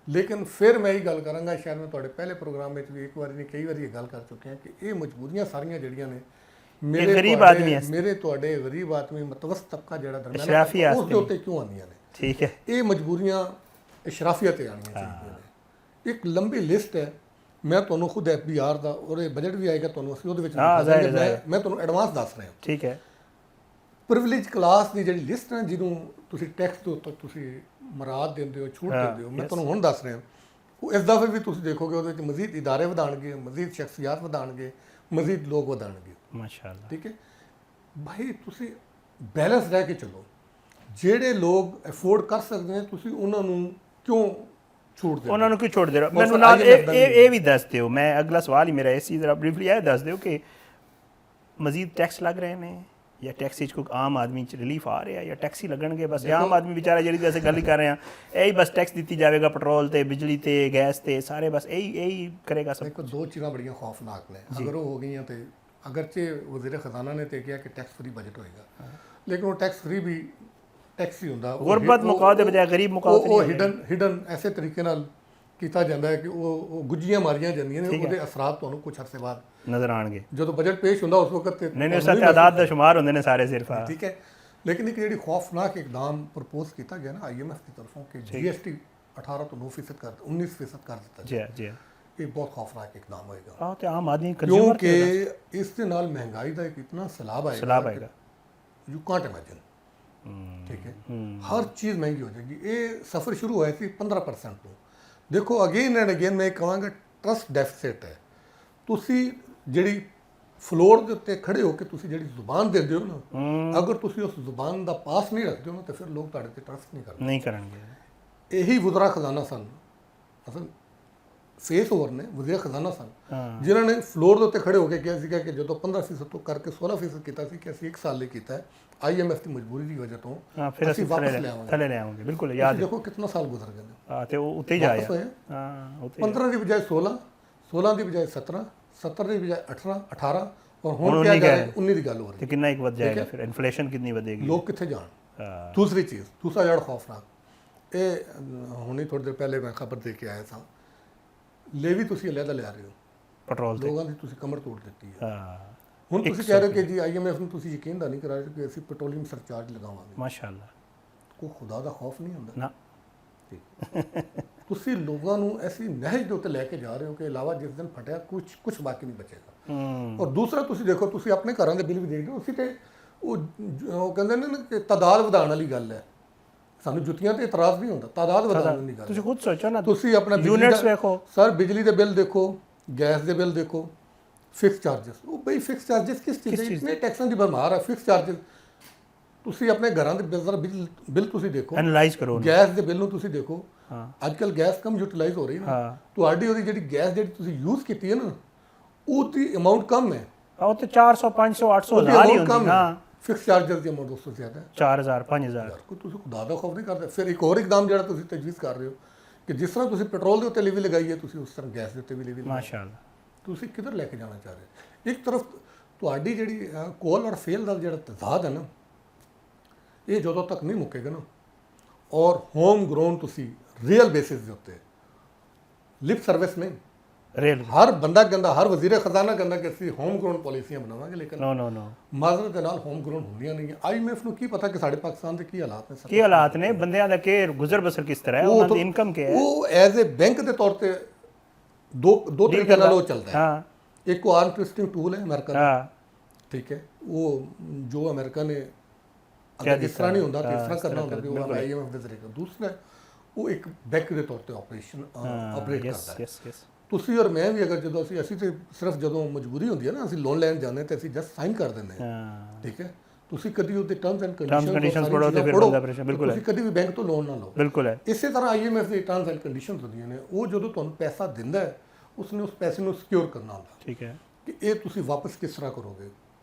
ਲੇਕਿਨ ਫਿਰ ਮੈਂ ਇਹ ਗੱਲ ਕਰਾਂਗਾ ਸ਼ਾਇਦ ਮੈਂ ਤੁਹਾਡੇ ਪਹਿਲੇ ਪ੍ਰੋਗਰਾਮ ਵਿੱਚ ਵੀ ਇੱਕ ਵਾਰੀ ਨਹੀਂ ਕਈ ਵਾਰੀ ਇਹ ਗੱਲ ਕਰ ਚੁੱਕੇ ਹਾਂ ਕਿ ਇਹ ਮਜਬੂਰੀਆਂ ਸਾਰੀਆਂ ਜਿਹੜੀਆਂ ਨੇ ਮੇਰੇ ਤੁਹਾਡੇ ਗਰੀਬ ਆਦਮੀ ਮਤਵਸਤ ਤਬਕਾ ਜਿਹੜਾ ਦਰਮਿਆਨਾ ਉਸ ਦੇ ਉੱਤੇ ਕਿਉਂ ਆਉਂਦੀਆਂ ਨੇ। ਠੀਕ ਹੈ। ਇਹ ਮਜਬੂਰੀਆਂ ਇਸ਼ਰਾਫੀਆ ਤੇ ਆਉਣੀਆਂ ਚਾਹੀਦੀਆਂ ਨੇ। ਇੱਕ ਲੰਬੀ ਲਿਸਟ ਹੈ ਮੈਂ ਤੁਹਾਨੂੰ ਖੁਦ FBR ਦਾ ਉਹਦੇ ਬਜਟ ਵੀ ਆਏਗਾ ਤੁਹਾਨੂੰ ਅਸੀਂ ਉਹਦੇ ਵਿੱਚ ਮੈਂ ਤੁਹਾਨੂੰ ਐਡਵਾਂਸ ਦੱਸ ਰਿਹਾ। ਠੀਕ ਹੈ। ਪ੍ਰਿਵਿਲੇਜ ਕਲਾਸ ਦੀ ਜਿਹੜੀ ਲਿਸਟ ਹੈ ਜਿਹਨੂੰ ਤੁਸੀਂ ਟੈਕਸ ਦੇ ਉੱਤੇ ਤੁਸੀਂ ਮਰਾਦ ਦਿੰਦੇ ਹੋ ਛੂਟ ਦਿੰਦੇ ਹੋ ਮੈਂ ਤੁਹਾਨੂੰ ਹੁਣ ਦੱਸ ਰਿਹਾ ਉਹ ਇਸ ਦਫੇ ਵੀ ਤੁਸੀਂ ਦੇਖੋਗੇ ਉਹਦੇ ਵਿੱਚ ਮਜ਼ੀਦ ਇਦਾਰੇ ਵਧਾਣਗੇ ਮਜ਼ੀਦ ਸ਼ਖਸੀਅਤ ਵਧਾਣਗੇ ਮਜ਼ੀਦ ਲੋਕ ਵਧਾਣਗੇ ਮਾਸ਼ਾਅੱਲਾ। ਠੀਕ ਹੈ ਭਾਈ ਤੁਸੀਂ ਬੈਲੈਂਸ ਰਹਿ ਕੇ ਚੱਲੋ ਜਿਹੜੇ ਲੋਕ ਅਫੋਰਡ ਕਰ ਸਕਦੇ ਨੇ ਤੁਸੀਂ ਉਹਨਾਂ ਨੂੰ ਕਿਉਂ ਛੋੜ ਦਿਓ ਉਹਨਾਂ ਨੂੰ ਕਿਉਂ ਛੋੜ ਦੇ ਰਹੇ ਮੈਨੂੰ ਨਾਲ ਇਹ ਵੀ ਦੱਸ ਦਿਓ ਮੈਂ ਅਗਲਾ ਸਵਾਲ ਹੀ ਮੇਰਾ ਇसी ਜ਼ਰਾ ਬਰੀਫਲੀ ਇਹ ਦੱਸ ਦਿਓ ਕਿ ਮਜ਼ੀਦ ਟੈਕਸ ਲੱਗ ਰਹੇ ਨੇ ਜਾਂ ਟੈਕਸ ਵਿੱਚ ਕੋਈ ਆਮ ਆਦਮੀ ਚ ਰਿਲੀਫ ਆ ਰਿਹਾ ਜਾਂ ਟੈਕਸ ਹੀ ਲੱਗਣਗੇ ਬਸ ਆਮ ਆਦਮੀ ਵਿਚਾਰਾ ਜਿਹੜੀ ਅਸੀਂ ਗੱਲ ਹੀ ਕਰ ਰਹੇ ਹਾਂ ਇਹੀ ਬਸ ਟੈਕਸ ਦਿੱਤੀ ਜਾਵੇਗਾ ਪੈਟਰੋਲ ਤੇ ਬਿਜਲੀ ਤੇ ਗੈਸ ਤੇ ਸਾਰੇ ਬਸ ਇਹੀ ਕਰੇਗਾ ਸਭ। ਦੇਖੋ ਦੋ ਚੀਜ਼ਾਂ ਬੜੀਆਂ ਖੌਫਨਾਕ ਨੇ ਅਗਰ ਉਹ ਹੋ ਗਈਆਂ ਤੇ ਅਗਰਚੇ ਵਜ਼ੀਰ ਖਜ਼ਾਨਾ ਨੇ ਤੇ ਕਿਹਾ ਕਿ ਟੈਕਸ ਫਰੀ ਬਜਟ ਹੋਏਗਾ ਲੇਕਿਨ ਉਹ ਟੈਕਸ ਫਰੀ ਵੀ ਟੈਕਸ ਹੀ ਹੁੰਦਾ ਗੁਰਬਤ ਮੁਕਾਓ ਦੇ ਬਜਾਏ ਗਰੀਬ ਮੁਕਾਓ ਉਹ ਹਿਡਨ ਐਸੇ ਤਰੀਕੇ ਨਾਲ ਕੀਤਾ ਜਾਂਦਾ ਹੈ ਕਿ ਉਹ ਗੁੱਜੀਆਂ ਮਾਰੀਆਂ ਜਾਂਦੀਆਂ ਨੇ ਉਹਦੇ ਅਸਰਾਤ ਤੁਹਾਨੂੰ ਕੁਝ ਅਰਸੇ ਬਾਅਦ ਨਜ਼ਰ ਆਣਗੇ ਜਦੋਂ ਬਜਟ ਪੇਸ਼ ਹੁੰਦਾ ਉਸ ਵਕਤ ਤੇ ਨਹੀਂ ਸੱਚ ਆਦਾਦ ਦਾ ਸ਼ੁਮਾਰ ਹੁੰਦੇ ਨੇ ਸਾਰੇ ਸਿਰਫ। ਠੀਕ ਹੈ ਲੇਕਿਨ ਇੱਕ ਜਿਹੜੀ ਖੌਫਨਾਕ ਇਕਦਾਮ ਪ੍ਰਪੋਜ਼ ਕੀਤਾ ਗਿਆ ਨਾ IMF ਦੀ ਤਰਫੋਂ ਕਿ GST 18 ਤੋਂ 9% ਕਰ 19% ਕਰ ਦਿੱਤਾ ਜੀ ਜੀ ਇਹ ਬਹੁਤ ਖੌਫਨਾਕ ਇਕਦਾਮ ਹੋਏਗਾ। ਹਾਂ ਤੇ ਆਮ ਆਦਮੀ ਕਿਉਂਕਿ ਇਸ ਦੇ ਨਾਲ ਮਹਿੰਗਾਈ ਦਾ ਇੱਕ ਇਤਨਾ ਸਲਾਬ ਆਏਗਾ ਯੂ ਕਾਂਟ ਇਮੇਜਿਨ। ਠੀਕ ਹੈ ਹਰ ਚੀਜ਼ ਮਹਿੰਗੀ ਹੋ ਜਾਏਗੀ। ਇਹ ਸਫ਼ਰ ਸ਼ੁਰੂ ਹੋਇਆ ਸੀ 15% ਤੋਂ। ਦੇਖੋ ਅਗੇਨ ਐਂਡ ਅਗੇਨ ਮੈਂ ਕਹਾਂਗਾ ਟਰਸਟ ਡੈਫਿਸਿਟ ਹੈ। ਤੁਸੀਂ ਜਿਹੜੀ ਫਲੋਰ ਦੇ ਉੱਤੇ ਖੜੇ ਹੋ ਕੇ ਤੁਸੀਂ ਜਿਹੜੀ ਜ਼ੁਬਾਨ ਦਿੰਦੇ ਹੋ ਨਾ ਅਗਰ ਤੁਸੀਂ ਉਸ ਜ਼ੁਬਾਨ ਦਾ ਪਾਸ ਨਹੀਂ ਰੱਖਦੇ ਹੋ ਨਾ ਤਾਂ ਫਿਰ ਲੋਕ ਤੁਹਾਡੇ ਤੇ ਟਰਸਟ ਨਹੀਂ ਕਰਨਗੇ। ਇਹੀ ਵਜ਼ਰਾ ਖਜ਼ਾਨਾ ਸਨ ਅਸਲ ਫੇਸ ਓਵਰ ਨੇ ਵਜ਼ੀਰ ਖਜ਼ਾਨਾ ਸਨ ਜਿਨ੍ਹਾਂ ਨੇ ਫਲੋਰ ਦੇ ਉੱਤੇ ਖੜੇ ਹੋ ਕੇ ਕਿਹਾ ਸੀਗਾ ਕਿ ਜਦੋਂ 15% ਤੋਂ ਕਰਕੇ 16% ਕੀਤਾ ਸੀ ਕਿ ਅਸੀਂ 1 ਸਾਲ ਲਈ ਕੀਤਾ ਹੈ IMF ਦੀ ਮਜਬੂਰੀ ਦੀ ਵਜ੍ਹਾ ਤੋਂ ਫਿਰ ਅਸੀਂ ਵਾਪਸ ਲਿਆਵਾਂਗੇ। ਬਿਲਕੁਲ ਯਾਦ ਦੇਖੋ ਕਿੰਨਾ ਸਾਲ ਗੁਜ਼ਰ ਗਏ ਨੇ ਤੇ ਉਹ ਉੱਤੇ ਹੀ ਜਾਇਆ 15 ਦੀ ਬਜਾਏ 16 ਦੀ ਬਜਾਏ 17 ਦੀ ਬਜਾਏ 18 ਔਰ ਹੁਣ ਕਿਹਾ ਜਾ ਰਿਹਾ 19 ਦੀ ਗੱਲ ਹੋ ਰਹੀ ਤੇ ਕਿੰਨਾ ਇੱਕ ਵੱਧ ਜਾਏਗਾ ਫਿਰ ਇਨਫਲੇਸ਼ਨ ਕਿੰਨੀ ਵਧੇਗੀ ਲੋਕ ਕਿੱਥੇ ਜਾਣ। ਦੂਸਰੀ ਚੀਜ਼ ਦੂਸਰਾ ਜਿਹੜਾ ਖੌਫਨਾਕ ਇਹ ਹੁਣੇ ਥੋੜੀ ਦੇਰ ਪਹਿਲੇ ਮੈਂ ਖਬਰ ਦੇ ਕੇ ਆਇਆ ਸਾਂ ਲੇਵੀ ਤੁਸੀਂ ਅਲੱਗ ਲਿਆ ਰਹੇ ਹੋ ਪੈਟਰੋਲ ਲੋਕਾਂ ਦੀ ਤੁਸੀਂ ਕਮਰ ਤੋੜ ਦਿੱਤੀ ਹੈ। ਹੁਣ ਤੁਸੀਂ ਕਹਿ ਰਹੇ ਹੋ ਕਿ ਜੀ IMF ਨੂੰ ਤੁਸੀਂ ਯਕੀਨ ਦਾ ਨਹੀਂ ਕਰਾ ਰਹੇ ਕਿ ਅਸੀਂ ਪੈਟਰੋਲੀਅਮ ਸਰਚਾਰਜ ਲਗਾਵਾਂਗੇ। ਮਾਸ਼ਾਅੱਲਾ ਕੋਈ ਖੁਦਾ ਦਾ ਖੌਫ ਨਹੀਂ ਹੁੰਦਾ ਨਾ। ਤੁਸੀਂ ਲੋਕਾਂ ਨੂੰ ਐਸੀ ਨਹਿਜ ਦੇ ਉੱਤੇ ਲੈ ਕੇ ਜਾ ਰਹੇ ਹੋ ਕਿ ਇਲਾਵਾ ਜਿਸ ਦਿਨ ਫਟਿਆ ਕੁਝ ਬਾਕੀ ਨਹੀਂ ਬਚੇਗਾ। ਔਰ ਦੂਸਰਾ ਤੁਸੀਂ ਦੇਖੋ ਤੁਸੀਂ ਆਪਣੇ ਘਰਾਂ ਦੇ ਬਿੱਲ ਵੀ ਦੇਖ ਰਹੇ ਹੋ ਅਸੀਂ ਤੇ ਉਹ ਕਹਿੰਦੇ ਨੇ ਕਿ ਤਾਦਾਦ ਵਧਾਉਣ ਵਾਲੀ ਗੱਲ ਹੈ। ਸਾਨੂੰ ਜੁੱਤੀਆਂ ਤੇ ਇਤਰਾਜ਼ ਨਹੀਂ ਹੁੰਦਾ ਤਾਦਾਦ ਵਧਾਉਣ ਦੀ ਗੱਲ। ਤੁਸੀਂ ਖੁਦ ਸੋਚੋ ਨਾ ਤੁਸੀਂ ਆਪਣਾ ਯੂਨਿਟਸ ਵੇਖੋ ਸਰ ਬਿਜਲੀ ਦੇ ਬਿੱਲ ਦੇਖੋ ਗੈਸ ਦੇ ਬਿੱਲ ਦੇਖੋ ਫਿਕਸ ਚਾਰजेस, ਉਹ ਬਈ ਫਿਕਸ ਚਾਰजेस ਕਿਸ ਚੀਜ਼ ਦੇ? ਇਤਨੇ ਟੈਕਸਾਂ ਦੀ ਭਰਮਾਰ ਹੈ। ਫਿਕਸ ਚਾਰजेस ਤੁਸੀਂ ਆਪਣੇ ਘਰਾਂ ਦੇ ਬਿੱਲ ਤੁਸੀਂ ਦੇਖੋ, ਐਨਾਲਾਈਜ਼ ਕਰੋ, ਗੈਸ ਦੇ ਬਿੱਲ ਨੂੰ ਤੁਸੀਂ ਦੇਖੋ। ਹਾਂ, ਅੱਜ ਕੱਲ ਗੈਸ ਕਮ ਯੂਟਿਲਾਈਜ਼ ਹੋ ਰਹੀ ਹੈ ਨਾ, ਹਾਂ, ਤੁਹਾਡੀ ਉਹਦੀ ਜਿਹੜੀ ਗੈਸ ਜਿਹੜੀ ਤੁਸੀਂ ਯੂਜ਼ ਕੀਤੀ ਹੈ ਨਾ, ਉਹਦੀ ਅਮਾਉਂਟ ਕਮ ਹੈ, ਉਹ ਤੇ 400 500 800 ਉਹਦੀ ਹਜ਼ਾਰ ਹੀ amount ਹੁੰਦੀ। ਕਮ ਹੈ। ਹਾਂ, ਫਿਕਸ ਚਾਰजेस ਦੀ ਅਮਾਉਂਟ ਉਸ ਤੋਂ ਜ਼ਿਆਦਾ ਹੈ। 4000 5000 ਯਾਰ ਕੋਈ ਤੁਸੀਂ ਖੁਦਾ ਦਾ ਖੌਫ ਨਹੀਂ ਕਰਦੇ। ਫਿਰ ਇੱਕ ਹੋਰ ਇਕਦਮ ਜਿਹੜਾ ਤੁਸੀਂ ਤਜਵੀਜ਼ ਕਰ ਰਹੇ ਹੋ ਕਿ ਜਿਸ ਤਰ੍ਹਾਂ ਤੁਸੀਂ ਪੈਟਰੋਲ ਦੇ ਉੱਤੇ ਲੀਵੀ ਲਗਾਈ ਹੈ, ਤੁਸੀਂ ਉਸ ਤਰ੍ਹਾਂ ਗੈਸ ਦੇ ਉੱਤੇ ਵੀ ਲੀਵੀ ਲਗਾਓ। ਮਾਸ਼ਾਅੱਲਾ। ਤੁਸੀਂ ਕਿੱਧਰ ਲੈ ਕੇ ਜਾਣਾ ਚਾਹ ਰਹੇ? ਇੱਕ ਤਰਫ ਤੁਹਾਡੀ ਜਿਹੜੀ ਕੋਲ ਔਰ ਫੇਲ ਦਾ ਜਿਹੜਾ ਤਜ਼ਾਦ ਹੈ ਨਾ, ਇਹ ਜਦੋਂ ਤੱਕ ਨਹੀਂ ਮੁੱਕੇਗਾ ਨਾ, ਔਰ ਹੋਮ ਗਰੋਨ ਤੁਸੀਂ ਰੀਅਲ ਬੇਸਿਸ ਦੇ ਉੱਤੇ, ਲਿਪ ਸਰਵਿਸ ਨਹੀਂ, ਰੇਲ ਹਰ ਬੰਦਾ ਕਹਿੰਦਾ, ਹਰ ਵਜ਼ੀਰ ਖਜ਼ਾਨਾ ਕਹਿੰਦਾ ਕਿ ਅਸੀਂ ਹੋਮ ਗਰੋਨ ਪਾਲਿਸੀਆਂ ਬਣਾਵਾਂਗੇ, ਲੇਕਿਨ ਨੋ ਮਾਜ਼ਰਤ ਦੇ ਨਾਲ ਹੋਮ ਗਰੋਨ ਹੁੰਦੀਆਂ ਨਹੀਂ। IMF ਨੂੰ ਕੀ ਪਤਾ ਕਿ ਸਾਡੇ ਪਾਕਿਸਤਾਨ ਦੇ ਕੀ ਹਾਲਾਤ ਨੇ ਸਰ? ਕੀ ਹਾਲਾਤ ਨੇ, ਬੰਦਿਆਂ ਦਾ ਕੀ ਗੁਜ਼ਰ ਬਸਰ ਕਿਸ ਤਰ੍ਹਾਂ ਹੈ, ਉਹਨਾਂ ਦੀ ਇਨਕਮ ਕੀ ਹੈ। ਉਹ ਐਜ਼ ਅ ਬੈਂਕ ਦੇ ਤੌਰ ਤੇ ਦੋ ਤਰੀਕੇ ਨਾਲ ਉਹ ਚੱਲਦਾ ਹੈ। ਹਾਂ, ਇੱਕ ਉਹ ਆਰਮ ਟਵਿਸਟਿੰਗ ਟੂਲ ਹੈ ਅਮਰੀਕਾ ਦਾ, ਹਾਂ, ਠੀਕ ਹੈ, ਉਹ ਜੋ ਅਮਰੀਕਾ ਨੇ ਅਗਰ ਇਸ ਤਰ੍ਹਾਂ ਨਹੀਂ ਹੁੰਦਾ ਤਾਂ ਇਸ ਤਰ੍ਹਾਂ ਕਰਨਾ ਹੁੰਦਾ, ਉਹ IMF ਦੇ ਜ਼ਰੀਏ। ਦੂਸਰਾ ਉਹ ਇੱਕ ਬੈਂਕ ਦੇ ਤੌਰ ਤੇ ਆਪਰੇਟ ਕਰਦਾ ਹੈ। ਯੈਸ ਤੁਸੀਂ ਔਰ ਮੈਂ ਵੀ ਅਗਰ ਜਦੋਂ ਅਸੀਂ ਤੇ ਸਿਰਫ ਜਦੋਂ ਮਜਬੂਰੀ ਹੁੰਦੀ ਹੈ ਨਾ, ਅਸੀਂ ਲੋਨ ਲੈਣ ਜਾਂਦੇ ਤੇ ਅਸੀਂ ਜਸਟ ਸਾਈਨ ਕਰ ਦਿੰਦੇ ਹਾਂ, ਹਾਂ, ਠੀਕ ਹੈ। ਤੁਸੀਂ ਕਦੀ ਉਹਦੇ ਟਰਮਸ ਐਂਡ ਕੰਡੀਸ਼ਨਸ ਪੜ੍ਹੋ ਤੇ ਫਿਰ ਬੰਦਾ ਪਰੇਸ਼ਾਨ। ਬਿਲਕੁਲ ਹੈ, ਤੁਸੀਂ ਕਦੀ ਵੀ ਬੈਂਕ ਤੋਂ ਲੋਨ ਨਾ ਲਓ। ਬਿਲਕੁਲ ਹੈ। ਇਸੇ ਤਰ੍ਹਾਂ IMF the terms and conditions ਹੁੰਦੀਆਂ ਨੇ, ਉਹ ਜਦੋਂ ਤੁਹਾਨੂੰ ਪੈਸਾ ਦਿੰਦਾ ਹੈ, ਉਸਨੇ ਉਸ ਪੈਸੇ ਨੂੰ ਸਿਕਿਉਰ ਕਰਨਾ ਹੁੰਦਾ, ਠੀਕ ਹੈ, ਕਿ ਇਹ ਤੁਸੀਂ ਵਾਪਸ ਕਿਸ ਤਰ੍ਹਾਂ ਕਰੋਗੇ,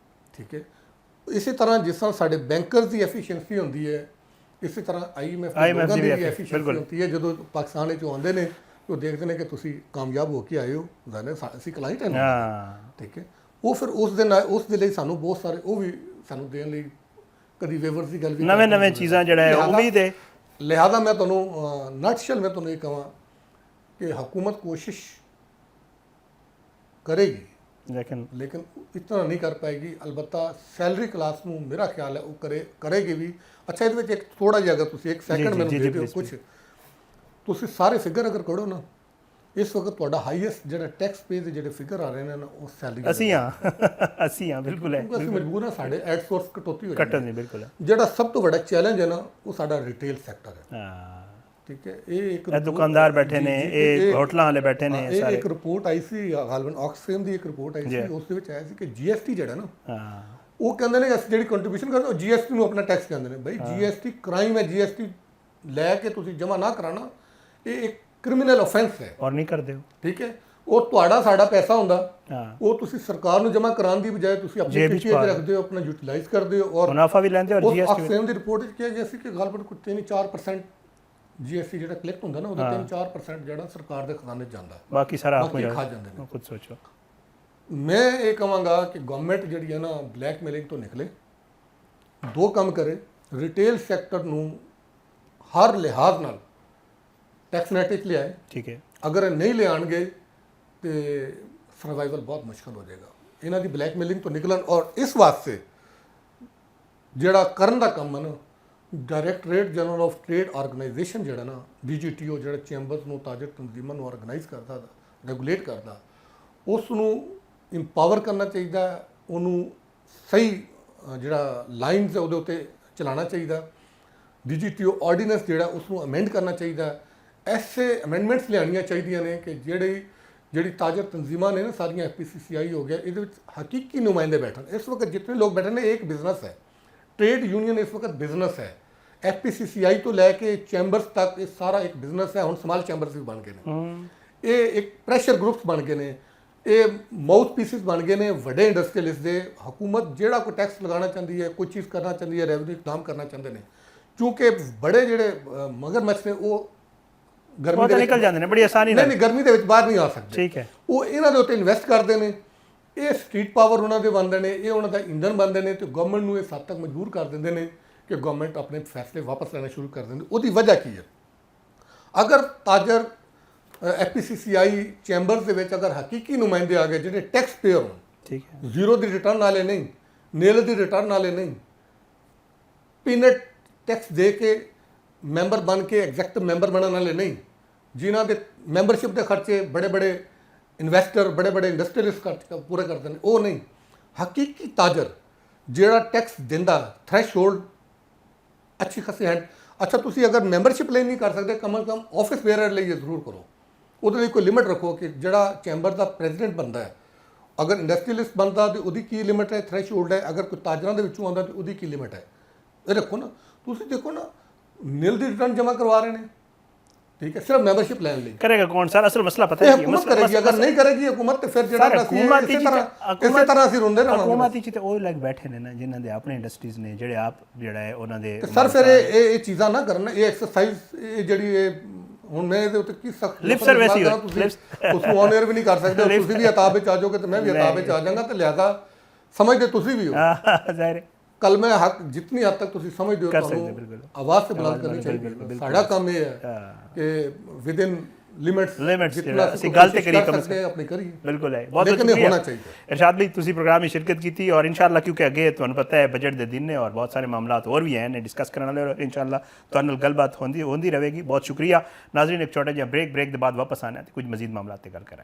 ਠੀਕ ਹੈ। ਇਸੇ ਤਰ੍ਹਾਂ ਜਿਸ ਤਰ੍ਹਾਂ ਸਾਡੇ ਬੈਂਕਰਸ ਦੀ ਐਫੀਸ਼ੀਐਂਸੀ ਹੁੰਦੀ ਹੈ, ਇਸੇ ਤਰ੍ਹਾਂ IMF ਦੀ ਵੀ ਐਫੀਸ਼ੀਐਂਸੀ ਹੁੰਦੀ ਹੈ। ਜਦੋਂ ਪਾਕਿਸਤਾਨ ਵਿੱਚ ਆਉਂਦੇ ਨੇ, ਉਹ ਦੇਖਦੇ ਨੇ ਕਿ ਤੁਸੀਂ ਕਾਮਯਾਬ ਹੋ ਕੇ ਆਏ ਹੋ, ਜਾਨੇ ਅਸੀਂ ਕਲਾਇੰਟ ਹਾਂ, ਠੀਕ ਹੈ। ਉਹ ਫਿਰ ਉਸ ਦੇ ਲਈ ਸਾਨੂੰ ਬਹੁਤ ਸਾਰੇ ਉਹ ਵੀ ਸਾਨੂੰ ਦੇਣ ਲਈ ਕਦੀ ਵੇਵਰਸ ਦੀ ਗੱਲ ਵੀ ਨਵੇਂ ਚੀਜ਼ਾਂ ਜਿਹੜਾ ਹੈ ਉਮੀਦ ਹੈ। ਲਿਹਾਜ਼ਾ ਮੈਂ ਤੁਹਾਨੂੰ ਨਟਸ਼ਲ ਮੈਂ ਤੁਹਾਨੂੰ ਇਹ ਕਹਾਂ ਕਿ ਹੁਕੂਮਤ ਕੋਸ਼ਿਸ਼ ਕਰੇਗੀ, ਲੇਕਿਨ ਇਤਨਾ ਨਹੀਂ ਕਰ ਪਾਏਗੀ। ਅਲਬੱਤਾ ਸੈਲਰੀ ਕਲਾਸ ਨੂੰ ਮੇਰਾ ਖਿਆਲ ਹੈ ਉਹ ਕਰੇਗੀ ਵੀ। ਅੱਛਾ, ਇਹਦੇ ਵਿੱਚ ਇੱਕ ਥੋੜਾ ਜਿਹਾ ਅਗਰ ਤੁਸੀਂ ਇੱਕ ਸੈਕਿੰਡ ਮੈਨੂੰ ਦੇ ਦਿਓ, ਕੁਝ ਤੁਸੀਂ ਸਾਰੇ ਫਿਗਰ ਅਗਰ ਕਰੋ ਨਾ, ਇਸ ਵਕਤ ਤੁਹਾਡਾ ਹਾਈਐਸਟ ਜਿਹੜਾ ਟੈਕਸ ਪੇ ਦੇ ਜਿਹੜੇ ਫਿਗਰ ਆ ਰਹੇ ਨੇ ਨਾ, ਉਹ ਸੈਲਰੀ ਅਸੀਂ ਹਾਂ ਬਿਲਕੁਲ ਹੈ। ਅਸੀਂ ਮਜਬੂਰ ਹਾਂ, ਸਾਡੇ ਐਡਸੋਰਸ ਕਟੌਤੀ ਹੋ ਜਾਂਦੀ ਕੱਟਣ ਦੀ ਬਿਲਕੁਲ ਹੈ। ਜਿਹੜਾ ਸਭ ਤੋਂ ਵੱਡਾ ਚੈਲੰਜ ਹੈ ਨਾ, ਉਹ ਸਾਡਾ ਰਿਟੇਲ ਸੈਕਟਰ ਹੈ। ਹਾਂ, ਠੀਕ ਹੈ। ਇਹ ਇੱਕ ਦੁਕਾਨਦਾਰ ਬੈਠੇ ਨੇ, ਇਹ ਹੋਟਲਾਂ ਵਾਲੇ ਬੈਠੇ ਨੇ, ਇਹ ਇੱਕ ਰਿਪੋਰਟ ਆਈ ਸੀ ਗਾਲਬਨ ਆਕਸਫੇਮ ਦੀ, ਇੱਕ ਰਿਪੋਰਟ ਆਈ ਸੀ, ਉਸ ਦੇ ਵਿੱਚ ਆਇਆ ਸੀ ਕਿ GST ਜਿਹੜਾ ਨਾ, ਹਾਂ, ਉਹ ਕਹਿੰਦੇ ਨੇ ਅਸੀਂ ਜਿਹੜੀ ਕੰਟਰੀਬਿਊਸ਼ਨ ਕਰਦੇ ਉਹ GST ਨੂੰ ਆਪਣਾ ਟੈਕਸ ਕਹਿੰਦੇ ਨੇ। ਬਈ GST ਕ੍ਰਾਈਮ ਹੈ, GST ਲੈ ਕੇ ਤੁਸੀਂ ਜਮ੍ਹਾਂ ਨਾ ਕਰਾਣਾ, ਇਹ ਇੱਕ ਕ੍ਰਿਮੀਨਲ ਆਫੈਂਸ ਹੈ, ਔਰ ਨਹੀਂ ਕਰਦੇ ਹੋ, ਠੀਕ ਹੈ। ਉਹ ਤੁਹਾਡਾ ਸਾਡਾ ਪੈਸਾ ਹੁੰਦਾ, ਹਾਂ, ਉਹ ਤੁਸੀਂ ਸਰਕਾਰ ਨੂੰ ਜਮ੍ਹਾਂ ਕਰਾਉਣ ਦੀ ਬਜਾਏ ਤੁਸੀਂ ਆਪਣੀ ਕਿਸ਼ਤੀ 'ਚ ਰੱਖਦੇ ਹੋ, ਆਪਣਾ ਯੂਟਿਲਾਈਜ਼ ਕਰਦੇ ਹੋ, ਔਰ ਮੁਨਾਫਾ ਵੀ ਲੈਂਦੇ ਹੋ। ਔਰ GST ਆਕਸਫੇਮ ਦੀ ਰਿਪੋਰਟ ਵਿੱਚ ਕਿਹਾ ਗਿਆ ਸੀ ਕਿ ਗਾਲਬਨ ਕੁਝ 3-4% GST ਜਿਹੜਾ ਕਲੈਕਟ ਹੁੰਦਾ ਨਾ, ਉਹਦਾ 3-4% ਜਿਹੜਾ ਸਰਕਾਰ ਦੇ ਖਜ਼ਾਨੇ 'ਚ ਜਾਂਦਾ, ਬਾਕੀ ਸਾਰਾ ਆਪ ਖਾ ਜਾਂਦੇ ਨੇ। ਖੁਦ ਸੋਚੋ। ਮੈਂ ਇਹ ਕਹਾਂਗਾ ਕਿ ਗਵਰਨਮੈਂਟ ਜਿਹੜੀ ਹੈ ਨਾ, ਬਲੈਕਮੇਲਿੰਗ ਤੋਂ ਨਿਕਲੇ, ਦੋ ਕੰਮ ਕਰੇ। ਰਿਟੇਲ ਸੈਕਟਰ ਨੂੰ ਹਰ ਲਿਹਾਜ਼ ਨਾਲ ਟੈਕਸ ਨੈਟ ਵਿੱਚ ਲਿਆਏ, ਠੀਕ ਹੈ। ਅਗਰ ਇਹ ਨਹੀਂ ਲਿਆਣਗੇ ਤੇ ਸਰਵਾਈਵਲ ਬਹੁਤ ਮੁਸ਼ਕਲ ਹੋ ਜਾਏਗਾ। ਇਹਨਾਂ ਦੀ ਬਲੈਕਮੇਲਿੰਗ ਤੋਂ ਨਿਕਲਣ, ਔਰ ਇਸ ਵਾਸਤੇ ਜਿਹੜਾ ਕਰਨ ਦਾ ਕੰਮ ਹੈ ਨਾ, directorate general of trade organisation ਜਿਹੜਾ ਨਾ, DGTO ਜਿਹੜਾ ਚੈਂਬਰਸ ਨੂੰ, ਤਾਜਰ ਤਨਜ਼ੀਮਾਂ ਨੂੰ ਆਰਗੇਨਾਈਜ਼ ਕਰਦਾ, ਰੈਗੂਲੇਟ ਕਰਦਾ, ਉਸ ਨੂੰ ਇੰਪਾਵਰ ਕਰਨਾ ਚਾਹੀਦਾ, ਉਹਨੂੰ ਸਹੀ ਜਿਹੜਾ ਲਾਈਨਸ ਹੈ ਉਹਦੇ ਉੱਤੇ ਚਲਾਉਣਾ ਚਾਹੀਦਾ। DGTO ਆਰਡੀਨੈਂਸ ਜਿਹੜਾ ਉਸ ਨੂੰ ਅਮੈਂਡ ਕਰਨਾ ਚਾਹੀਦਾ। ਐਸੇ ਅਮੈਂਡਮੈਂਟਸ ਲਿਆਉਣੀਆਂ ਚਾਹੀਦੀਆਂ ਨੇ ਕਿ ਜਿਹੜੀ ਤਾਜਰ ਤਨਜ਼ੀਮਾਂ ਨੇ ਨਾ, ਸਾਰੀਆਂ FPCCI ਹੋ ਗਿਆ, ਇਹਦੇ ਵਿੱਚ ਹਕੀਕੀ ਨੁਮਾਇੰਦੇ ਬੈਠਣ। ਇਸ ਵਕਤ ਜਿਤਨੇ ਲੋਕ ਬੈਠੇ ਨੇ, ਇਹ ਇੱਕ ਬਿਜ਼ਨਸ ਹੈ, ਟ੍ਰੇਡ ਯੂਨੀਅਨ ਇਸ ਵਕਤ ਬਿਜ਼ਨਸ ਹੈ। FPCCI ਤੋਂ ਲੈ ਕੇ ਚੈਂਬਰਸ ਤੱਕ ਇਹ ਸਾਰਾ ਇੱਕ ਬਿਜ਼ਨਸ ਹੈ। ਹੁਣ ਸਮਾਲ ਚੈਂਬਰਸ ਵੀ ਬਣ ਗਏ ਨੇ, ਇਹ ਇੱਕ ਪ੍ਰੈਸ਼ਰ ਗਰੁੱਪਸ ਬਣ ਗਏ ਨੇ, ਇਹ ਮਾਊਥ ਪੀਸਿਸ ਬਣ ਗਏ ਨੇ ਵੱਡੇ ਇੰਡਸਟਰੀਅਲਿਸਟ ਦੇ। ਹਕੂਮਤ ਜਿਹੜਾ ਕੋਈ ਟੈਕਸ ਲਗਾਉਣਾ ਚਾਹੁੰਦੀ ਹੈ, ਕੋਈ ਚੀਜ਼ ਕਰਨਾ ਚਾਹੁੰਦੀ ਹੈ, ਰੈਵਨਿਊ ਇਕਦਾਮ ਕਰਨਾ ਚਾਹੁੰਦੇ ਨੇ, ਕਿਉਂਕਿ ਬੜੇ ਜਿਹੜੇ ਮਗਰਮੱਛ ਨੇ ਉਹ ਗਰਮੀ ਦੇ ਨਿਕਲ ਜਾਂਦੇ ਨੇ ਬੜੀ ਆਸਾਨੀ ਨਾਲ। ਨਹੀਂ, ਗਰਮੀ ਦੇ ਵਿੱਚ ਬਾਹਰ ਨਹੀਂ ਆ ਸਕਦੇ, ਠੀਕ ਹੈ। ਉਹ ਇਹਨਾਂ ਦੇ ਉੱਤੇ ਇਨਵੈਸਟ ਕਰਦੇ ਨੇ, ਇਹ ਸਟਰੀਟ ਪਾਵਰ ਉਹਨਾਂ ਦੇ ਬਣਦੇ ਨੇ, ਇਹ ਉਹਨਾਂ ਦਾ ਇੰਧਨ ਬਣਦੇ ਨੇ, ਤੇ ਗਵਰਨਮੈਂਟ ਨੂੰ ਇਸ ਹੱਦ ਤੱਕ ਮਜਬੂਰ ਕਰ ਦਿੰਦੇ ਨੇ ਕਿ ਗਵਰਨਮੈਂਟ ਆਪਣੇ ਫੈਸਲੇ ਵਾਪਸ ਲੈਣਾ ਸ਼ੁਰੂ ਕਰ ਦਿੰਦੀ। ਉਹਦੀ ਵਜ੍ਹਾ ਕੀ ਹੈ? ਅਗਰ ਤਾਜਰ FPCCI ਚੈਂਬਰਸ ਦੇ ਵਿੱਚ ਅਗਰ ਹਕੀਕੀ ਨੁਮਾਇੰਦੇ ਆ ਗਏ ਜਿਹੜੇ ਟੈਕਸ ਪੇਅਰ ਹੋਣ, ਠੀਕ ਹੈ, ਜ਼ੀਰੋ ਦੀ ਰਿਟਰਨ ਵਾਲੇ ਨਹੀਂ, ਨੀਲ ਦੀ ਰਿਟਰਨ ਵਾਲੇ ਨਹੀਂ, ਪੀਨਟ ਟੈਕਸ ਦੇ ਕੇ ਮੈਂਬਰ ਬਣ ਕੇ ਐਗਜ਼ੈਕਟਿਵ ਮੈਂਬਰ ਬਣਨ ਵਾਲੇ ਨਹੀਂ, ਜਿਨ੍ਹਾਂ ਦੇ ਮੈਂਬਰਸ਼ਿਪ ਦੇ ਖਰਚੇ ਬੜੇ ਇਨਵੈਸਟਰ, ਬੜੇ ਇੰਡਸਟਰੀਅਲਿਸਟ ਖਰਚ ਪੂਰੇ ਕਰਦੇ ਨੇ, ਉਹ ਨਹੀਂ। ਹਕੀਕੀ ਤਾਜਰ ਜਿਹੜਾ ਟੈਕਸ ਦਿੰਦਾ, ਥ੍ਰੈਸ਼ਹੋਲਡ ਅੱਛੀ ਖਾਸੀ ਹੈ। ਅੱਛਾ, ਤੁਸੀਂ ਅਗਰ ਮੈਂਬਰਸ਼ਿਪ ਲਈ ਨਹੀਂ ਕਰ ਸਕਦੇ, ਕਮ ਸੇ ਕਮ ਆਫਿਸ ਬੇਅਰਰ ਲਈ ਜ਼ਰੂਰ ਕਰੋ। ਉਹਦੇ ਲਈ ਕੋਈ ਲਿਮਿਟ ਰੱਖੋ ਕਿ ਜਿਹੜਾ ਚੈਂਬਰ ਦਾ ਪ੍ਰੈਜ਼ੀਡੈਂਟ ਬੰਦਾ ਹੈ, ਅਗਰ ਇੰਡਸਟਰੀਅਲਿਸਟ ਬਣਦਾ ਤੇ ਉਹਦੀ ਕੀ ਲਿਮਿਟ ਹੈ, ਥ੍ਰੈਸ਼ਹੋਲਡ ਹੈ, ਅਗਰ ਕੋਈ ਤਾਜਰਾਂ ਦੇ ਵਿੱਚੋਂ ਆਉਂਦਾ ਤੇ ਉਹਦੀ ਕੀ ਲਿਮਿਟ ਹੈ। ਇਹ ਰੱਖੋ ਨਾ, ਤੁਸੀਂ ਦੇਖੋ ਨਾ ਨਿਲ ਦੀ ਰਿਟਰਨ ਜਮ੍ਹਾਂ ਕਰਵਾ ਰਹੇ ਨੇ, ਠੀਕ ਹੈ, ਸਿਰਫ ਮੈਂਬਰਸ਼ਿਪ ਲੈਣ ਲਈ। करेगा कौन सर? असल मसला पता ਇਹ है हुकूमत करेगी, अगर नहीं करेगी हुकूमत तो फिर ਜਿਹੜਾ ਅਸੀਂ ਇਸੇ ਤਰ੍ਹਾਂ ਅਸੀਂ ਰੋਂਦੇ ਰਹਾਂਗੇ। ਹਕੂਮਤੀ ਚ ਤੇ ਉਹ ਲੋਕ ਬੈਠੇ ਨੇ ਨਾ ਜਿਨ੍ਹਾਂ ਦੇ ਆਪਣੇ ਇੰਡਸਟਰੀਜ਼ ਨੇ, ਜਿਹੜੇ ਆਪ ਜਿਹੜਾ ਹੈ ਉਹਨਾਂ ਦੇ ਸਰ ਫਿਰ ਇਹ ਚੀਜ਼ਾਂ ਨਾ ਕਰਨ, ਇਹ ਐਕਸਰਸਾਈਜ਼ ਇਹ ਜਿਹੜੀ ਇਹ ਹੁਣ ਮੈਂ ਇਹਦੇ ਉੱਤੇ ਕੀ ਸਖਤ ਲਿਪ ਸਰਵਿਸ ਹੀ ਉਸ ਨੂੰ ਔਨ 에ਅਰ ਵੀ ਨਹੀਂ ਕਰ ਸਕਦੇ, ਤੁਸੀਂ ਵੀ ਅਤਾਬ ਵਿੱਚ ਆ ਜਾਓਗੇ ਤੇ ਮੈਂ ਵੀ ਅਤਾਬ ਵਿੱਚ ਆ ਜਾਵਾਂਗਾ, ਤੇ ਲਿਹਾਜ਼ਾ ਸਮਝਦੇ ਤੁਸੀਂ ਵੀ ਹੋ। ਜ਼ਾਹਿਰ ਕੱਲ ਮੈਂ ਹੱਕ ਜਿੰਨੀ ਹੱਦ ਤੱਕ ਤੁਸੀਂ ਸਮਝਦੇ ਹੋ ਤੁਹਾਨੂੰ ਆਵਾਜ਼ ਤੇ ਬੁਲੰਦ ਕਰਨੀ ਚਾਹੀਦੀ ਹੈ। ਸਾਡਾ ਕੰਮ ਇਹ ਹੈ ਕਿ ਵਿਦ ਇਨ ਲਿਮਿਟਸ ਜਿੰਨਾ ਅਸੀਂ ਗੱਲ ਤੇ ਕਰੀ ਆਪਣੀ ਕਰੀਏ। ਬਿਲਕੁਲ ਹੈ, ਬਹੁਤ ਹੋਣਾ ਚਾਹੀਦਾ। ਇਰਸ਼ਾਦ ਭਾਈ ਤੁਸੀਂ ਪ੍ਰੋਗਰਾਮ ਵਿੱਚ ਸ਼ਿਰਕਤ ਕੀਤੀ ਔਰ ਇਨਸ਼ਾਅੱਲਾ ਕਿਉਂਕਿ ਅੱਗੇ ਤੁਹਾਨੂੰ ਪਤਾ ਹੈ ਬਜਟ ਦੇ ਦਿਨ ਨੇ ਔਰ ਬਹੁਤ ਸਾਰੇ ਮਾਮਲਾਤ ਹੋਰ ਵੀ ਹੈ ਨੇ ਡਿਸਕਸ ਕਰਨ ਵਾਲੇ, ਔਰ ਇਨਸ਼ਾਅੱਲਾ ਤੁਹਾਡੇ ਨਾਲ ਗੱਲਬਾਤ ਹੁੰਦੀ ਰਹੇਗੀ। ਬਹੁਤ ਸ਼ੁਕਰੀਆ ਨਾਜ਼ਰੀਨ, ਇੱਕ ਛੋਟਾ ਜਿਹਾ ਬ੍ਰੇਕ ਦੇ ਬਾਅਦ ਵਾਪਸ ਆਣਾ ਤੇ ਕੁਝ ਮਜ਼ੀਦ ਮਾਮਲਾਤ ਤੇ ਗੱਲ ਕਰਾਂਗੇ।